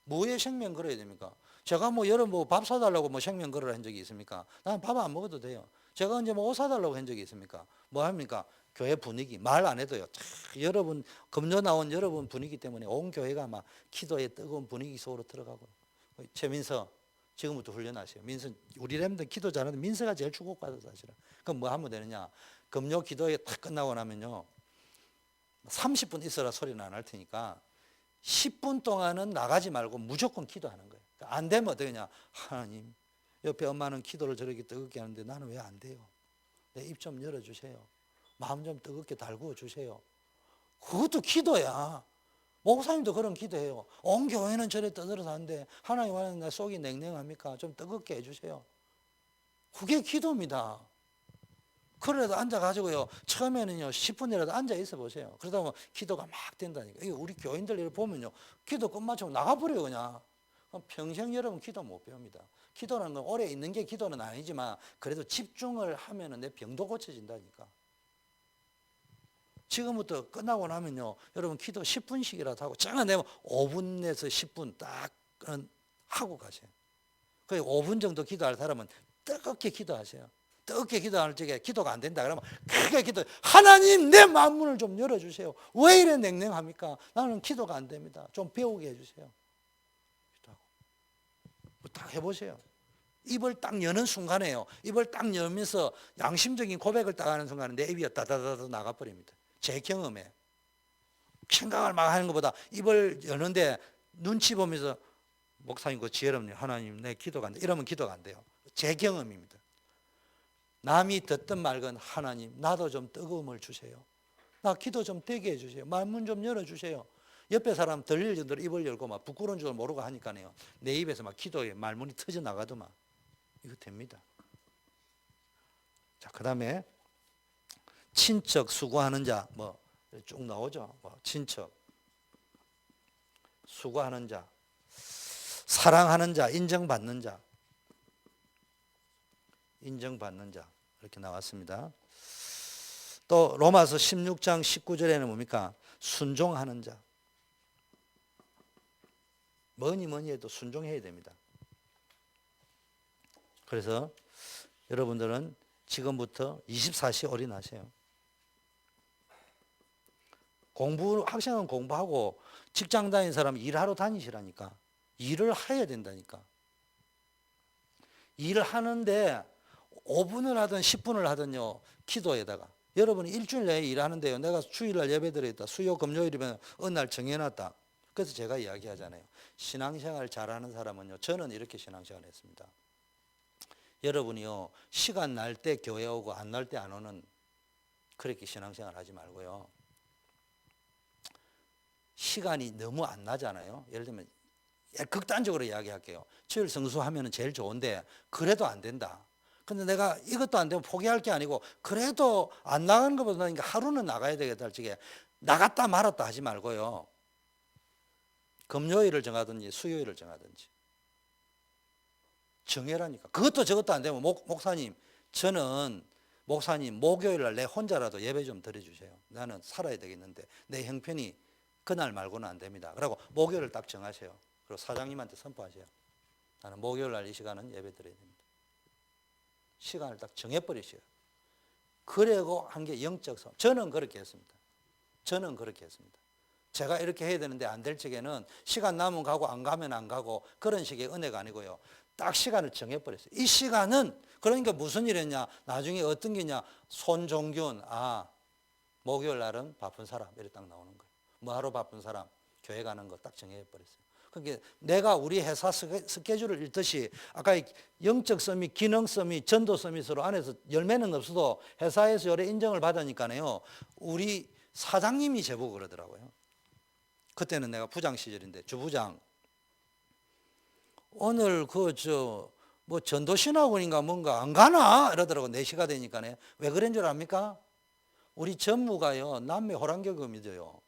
뭐에 생명 걸어야 됩니까? 제가 뭐 여러분 뭐 밥 사달라고 뭐 생명 걸으라 한 적이 있습니까? 나는 밥 안 먹어도 돼요. 제가 언제 뭐 옷 사달라고 한 적이 있습니까? 뭐 합니까? 교회 분위기 말 안 해도요, 여러분 금요 나온 여러분 분위기 때문에 온 교회가 막 기도의 뜨거운 분위기 속으로 들어가고. 최민서 지금부터 훈련하세요. 민서, 우리 렘들 기도 잘하는데 민서가 제일 축복받아서 사실은. 그럼 뭐 하면 되느냐, 금요 기도에 딱 끝나고 나면요 30분 있어라 소리는 안 할 테니까 10분 동안은 나가지 말고 무조건 기도하는 거예요. 안 되면 어떻게 하냐, 하나님 옆에 엄마는 기도를 저렇게 뜨겁게 하는데 나는 왜 안 돼요? 내 입 좀 열어주세요. 마음 좀 뜨겁게 달구어 주세요. 그것도 기도야. 목사님도 그런 기도해요. 온 교회는 저래 떠들어 사는데 하나님 안에 내 속이 냉랭합니까? 좀 뜨겁게 해주세요. 그게 기도입니다. 그래도 앉아가지고요, 처음에는요 10분이라도 앉아 있어 보세요. 그러다 보면 기도가 막 된다니까. 이거 우리 교인들 이렇게 보면요, 기도 끝마치고 나가버려요 그냥. 그럼 평생 여러분 기도 못 배웁니다. 기도라는 건 오래 있는 게 기도는 아니지만 그래도 집중을 하면 내 병도 고쳐진다니까. 지금부터 끝나고 나면요, 여러분 기도 10분씩이라도 하고, 정말 내면 5분에서 10분 딱 하고 가세요. 그 5분 정도 기도할 사람은 뜨겁게 기도하세요. 뜨겁게 기도할 적에 기도가 안 된다 그러면 크게 기도, 하나님 내 마음문을 좀 열어주세요. 왜 이래 냉랭합니까? 나는 기도가 안 됩니다. 좀 배우게 해주세요. 딱 해보세요. 입을 딱 여는 순간에요. 입을 딱 열면서 양심적인 고백을 딱 하는 순간에 내 입이 다다다다 나가버립니다. 제 경험에. 생각을 막 하는 것보다 입을 여는데 눈치 보면서 목사님 그 지혜롭네요. 하나님 내 기도가 안 돼. 이러면 기도가 안 돼요. 제 경험입니다. 남이 듣든 말건 하나님 나도 좀 뜨거움을 주세요. 나 기도 좀 되게 해주세요. 말문 좀 열어주세요. 옆에 사람 들릴 정도로 입을 열고 막 부끄러운 줄 모르고 하니까요. 내 입에서 막 기도에 말문이 터져나가더만. 이거 됩니다. 자, 그 다음에 친척 수고하는 자 뭐 쭉 나오죠. 뭐 친척 수고하는 자 사랑하는 자 인정받는 자 인정받는 자 이렇게 나왔습니다. 또 로마서 16장 19절에는 뭡니까? 순종하는 자. 뭐니 해도 순종해야 됩니다. 그래서 여러분들은 지금부터 24시 올인하세요. 학생은 공부하고 직장 다니는 사람은 일하러 다니시라니까. 일을 해야 된다니까. 일을 하는데 5분을 하든 10분을 하든요. 기도에다가. 여러분이 일주일 내에 일하는데요. 내가 주일날 예배드리겠다. 수요 금요일이면 어느 날 정해놨다. 그래서 제가 이야기하잖아요. 신앙생활 잘하는 사람은요. 저는 이렇게 신앙생활을 했습니다. 여러분이요. 시간 날 때 교회 오고 안 날 때 안 오는 그렇게 신앙생활 하지 말고요. 시간이 너무 안 나잖아요. 예를 들면 극단적으로 이야기할게요. 주일 성수하면 제일 좋은데 그래도 안 된다. 근데 내가 이것도 안 되면 포기할 게 아니고 그래도 안 나가는 것보다 하루는 나가야 되겠다 할 적에 나갔다 말았다 하지 말고요. 금요일을 정하든지 수요일을 정하든지 정해라니까. 그것도 저것도 안 되면 목사님 저는 목사님 목요일 날 내 혼자라도 예배 좀 드려주세요. 나는 살아야 되겠는데 내 형편이 그날 말고는 안 됩니다. 그리고 목요일을 딱 정하세요. 그리고 사장님한테 선포하세요. 나는 목요일 날 이 시간은 예배 드려야 됩니다. 시간을 딱 정해버리세요. 그리고 한 게 영적 싸움. 저는 그렇게 했습니다. 제가 이렇게 해야 되는데 안 될 적에는 시간 남으면 가고 안 가면 안 가고 그런 식의 은혜가 아니고요. 딱 시간을 정해버렸어요. 이 시간은 그러니까 무슨 일이었냐. 나중에 어떤 게냐. 손종균 목요일 날은 바쁜 사람 이렇게 딱 나오는 거예요. 뭐하러 바쁜 사람 교회 가는 거 딱 정해버렸어요. 그러니까 내가 우리 회사 스케줄을 읽듯이 아까 영적 서밋, 기능 서밋, 전도 서밋으로 안에서 열매는 없어도 회사에서 여러 인정을 받으니까요. 우리 사장님이 제보고 그러더라고요. 그때는 내가 부장 시절인데 주부장 오늘 뭐 전도신학원인가 뭔가 안 가나 이러더라고. 4시가 되니까네. 왜 그런 줄 압니까? 우리 전무가요 남매 호랑교육을 믿어요.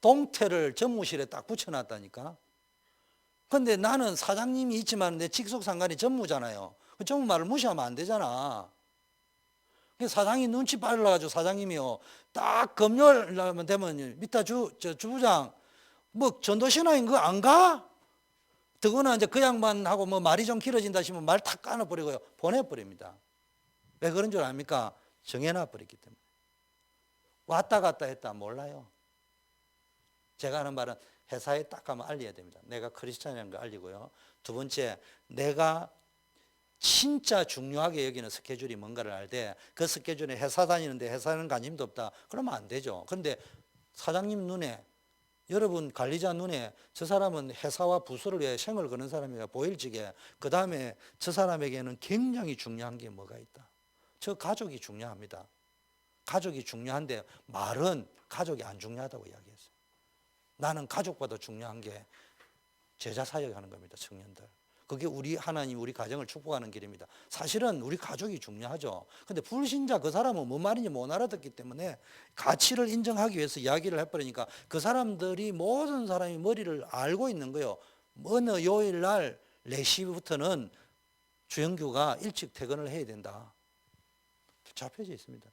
동태를 전무실에 딱 붙여놨다니까. 근데 나는 사장님이 있지만 내 직속 상관이 전무잖아요. 그 전무 말을 무시하면 안 되잖아. 사장이 눈치 빨라가지고 사장님이요. 딱 금요일 날만 되면 밑에 주부장 뭐 전도신화인 거 안 가? 더구나 이제 그 양반하고 뭐 말이 좀 길어진다 싶으면 말 탁 까놔버리고요. 보내버립니다. 왜 그런 줄 압니까? 정해놔버렸기 때문에. 왔다 갔다 했다 몰라요. 제가 하는 말은 회사에 딱 가면 알려야 됩니다. 내가 크리스찬이라는 걸 알리고요. 두 번째, 내가 진짜 중요하게 여기는 스케줄이 뭔가를 알 때 그 스케줄에 회사 다니는데 회사는 관심도 없다. 그러면 안 되죠. 그런데 사장님 눈에 여러분 관리자 눈에 저 사람은 회사와 부서를 위해 생을 거는 사람이라 보일지게 그 다음에 저 사람에게는 굉장히 중요한 게 뭐가 있다. 저 가족이 중요합니다. 가족이 중요한데 말은 가족이 안 중요하다고 이야기했어요. 나는 가족보다 중요한 게 제자 사역하는 겁니다. 청년들. 그게 우리 하나님 우리 가정을 축복하는 길입니다. 사실은 우리 가족이 중요하죠. 근데 불신자 그 사람은 뭔 말인지 못 알아듣기 때문에 가치를 인정하기 위해서 이야기를 해버리니까 그 사람들이 모든 사람이 머리를 알고 있는 거예요. 어느 요일 날 4시부터는 주영규가 일찍 퇴근을 해야 된다. 잡혀져 있습니다.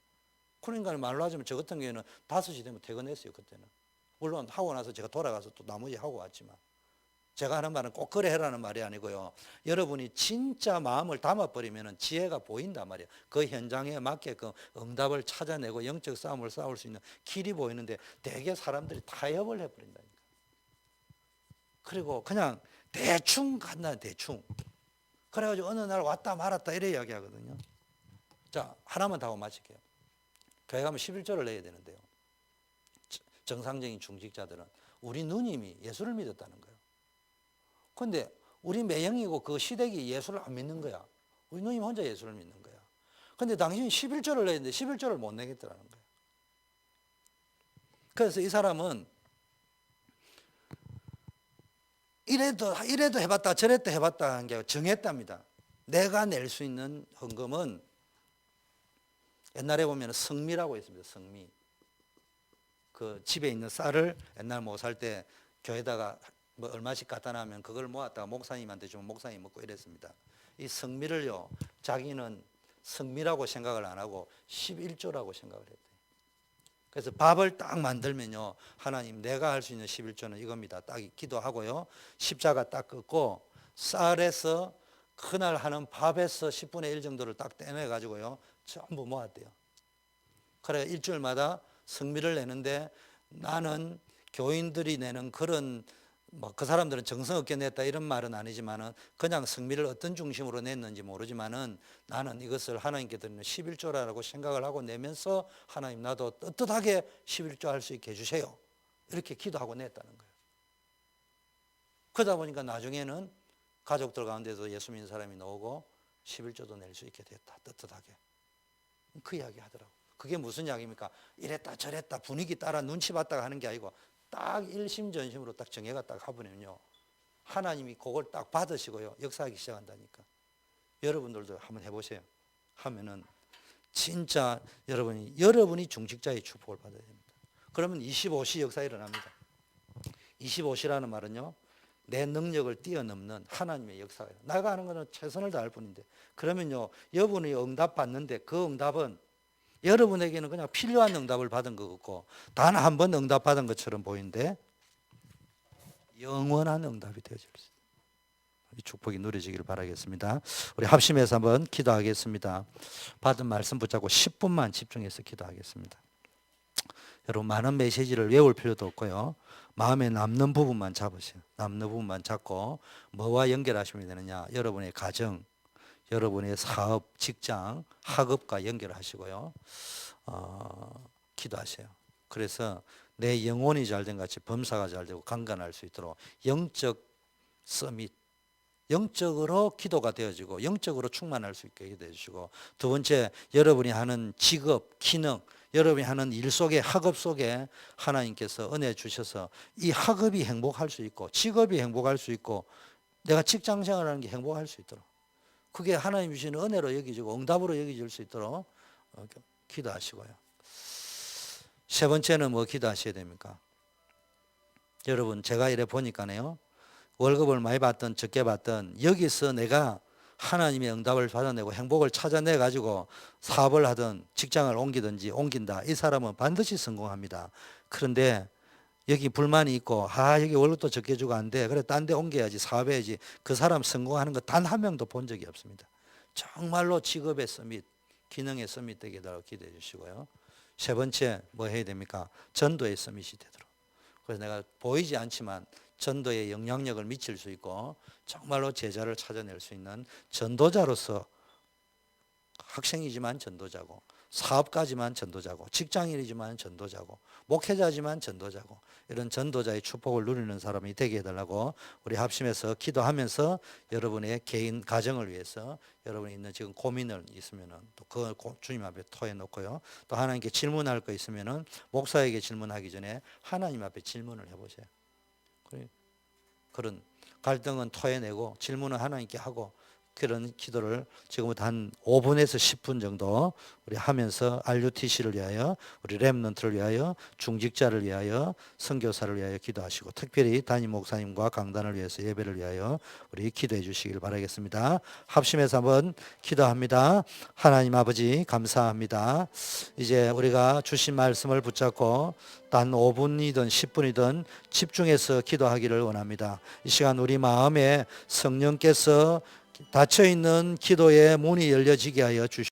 그러니까 말로 하자면 저 같은 경우에는 5시 되면 퇴근했어요. 그때는. 물론 하고 나서 제가 돌아가서 또 나머지 하고 왔지만 제가 하는 말은 꼭 그래 해라는 말이 아니고요. 여러분이 진짜 마음을 담아버리면 지혜가 보인단 말이에요. 그 현장에 맞게끔 응답을 찾아내고 영적 싸움을 싸울 수 있는 길이 보이는데 대개 사람들이 타협을 해버린다니까. 그리고 그냥 대충 간다. 대충. 그래가지고 어느 날 왔다 말았다 이래 이야기하거든요. 자, 하나만 더 하고 마칠게요. 교회 가면 11조를 내야 되는데요. 정상적인 중직자들은 우리 누님이 예수를 믿었다는 거예요. 그런데 우리 매형이고 그 시댁이 예수를 안 믿는 거야. 우리 누님 혼자 예수를 믿는 거야. 그런데 당신이 11조를 내야 되는데 11조를 못 내겠다는 거예요. 그래서 이 사람은 이래도 해봤다 저래도 해봤다 한 게 정했답니다. 내가 낼 수 있는 헌금은 옛날에 보면 성미라고 있습니다. 성미. 그 집에 있는 쌀을 옛날 뭐 살 때 교회다가 뭐 얼마씩 갖다 놔면 그걸 모았다가 목사님한테 주면 목사님 먹고 이랬습니다. 이 성미를요, 자기는 성미라고 생각을 안 하고 11조라고 생각을 했대요. 그래서 밥을 딱 만들면요, 하나님 내가 할 수 있는 11조는 이겁니다. 딱 기도하고요, 십자가 딱 긋고 쌀에서 그날 하는 밥에서 10분의 1 정도를 딱 떼내 가지고요 전부 모았대요. 그래 일주일마다 성미를 내는데, 나는 교인들이 내는 그런 뭐 그 사람들은 정성없게 냈다 이런 말은 아니지만은 그냥 성미를 어떤 중심으로 냈는지 모르지만은 나는 이것을 하나님께 드리는 11조라고 생각을 하고 내면서 하나님 나도 떳떳하게 11조 할 수 있게 해주세요. 이렇게 기도하고 냈다는 거예요. 그러다 보니까 나중에는 가족들 가운데도 예수 믿는 사람이 나오고 11조도 낼 수 있게 됐다. 떳떳하게. 그 이야기 하더라고. 그게 무슨 이야기입니까? 이랬다 저랬다 분위기 따라 눈치 봤다가 하는 게 아니고 딱 일심전심으로 딱 정해가 딱 하버리면요, 하나님이 그걸 딱 받으시고요 역사하기 시작한다니까. 여러분들도 한번 해보세요. 하면은 진짜 여러분이 중직자의 축복을 받아야 됩니다. 그러면 25시 역사 일어납니다. 25시라는 말은요, 내 능력을 뛰어넘는 하나님의 역사가 일어납니다. 내가 하는 것은 최선을 다할 뿐인데, 그러면요 여러분이 응답 받는데 그 응답은 여러분에게는 그냥 필요한 응답을 받은 것 같고 단 한 번 응답 받은 것처럼 보이는데 영원한 응답이 되어질 수 있습니다. 이 축복이 누려지기를 바라겠습니다. 우리 합심해서 한번 기도하겠습니다. 받은 말씀 붙잡고 10분만 집중해서 기도하겠습니다. 여러분 많은 메시지를 외울 필요도 없고요, 마음에 남는 부분만 잡으세요. 남는 부분만 잡고 뭐와 연결하시면 되느냐, 여러분의 가정, 여러분의 사업, 직장, 학업과 연결하시고요 기도하세요. 그래서 내 영혼이 잘된 같이 범사가 잘되고 강건할 수 있도록 영적 서밋, 영적으로 기도가 되어지고 영적으로 충만할 수 있게 기도해 주시고, 두 번째, 여러분이 하는 직업, 기능, 여러분이 하는 일 속에, 학업 속에 하나님께서 은혜 주셔서 이 학업이 행복할 수 있고 직업이 행복할 수 있고 내가 직장 생활하는 게 행복할 수 있도록, 그게 하나님 주시는 은혜로 여기지고 응답으로 여기질 수 있도록 기도하시고요. 세 번째는 뭐 기도하셔야 됩니까? 여러분 제가 이래 보니까요, 월급을 많이 받든 적게 받든 여기서 내가 하나님의 응답을 받아내고 행복을 찾아내 가지고 사업을 하든 직장을 옮기든지 옮긴다, 이 사람은 반드시 성공합니다. 그런데 여기 불만이 있고 여기 월급도 적게 주고 안 돼, 그래 딴 데 옮겨야지, 사업해야지, 그 사람 성공하는 거 단 한 명도 본 적이 없습니다. 정말로 직업의 서밋, 기능의 서밋 되게 해달라고 기도해 주시고요. 세 번째 뭐 해야 됩니까? 전도의 서밋이 되도록. 그래서 내가 보이지 않지만 전도에 영향력을 미칠 수 있고 정말로 제자를 찾아낼 수 있는 전도자로서, 학생이지만 전도자고, 사업가지만 전도자고, 직장인이지만 전도자고, 목회자지만 전도자고, 이런 전도자의 축복을 누리는 사람이 되게 해달라고 우리 합심해서 기도하면서 여러분의 개인 가정을 위해서 여러분이 있는 지금 고민을 있으면은 또 그 주님 앞에 토해 놓고요, 또 하나님께 질문할 거 있으면은 목사에게 질문하기 전에 하나님 앞에 질문을 해보세요. 그런 갈등은 토해내고 질문을 하나님께 하고, 그런 기도를 지금부터 한 5분에서 10분 정도 우리 하면서 RUTC를 위하여, 우리 렘넌트를 위하여, 중직자를 위하여, 선교사를 위하여 기도하시고, 특별히 담임 목사님과 강단을 위해서, 예배를 위하여 우리 기도해 주시길 바라겠습니다. 합심해서 한번 기도합니다. 하나님 아버지 감사합니다. 이제 우리가 주신 말씀을 붙잡고 단 5분이든 10분이든 집중해서 기도하기를 원합니다. 이 시간 우리 마음에 성령께서 닫혀있는 기도의 문이 열려지게 하여 주시옵소서.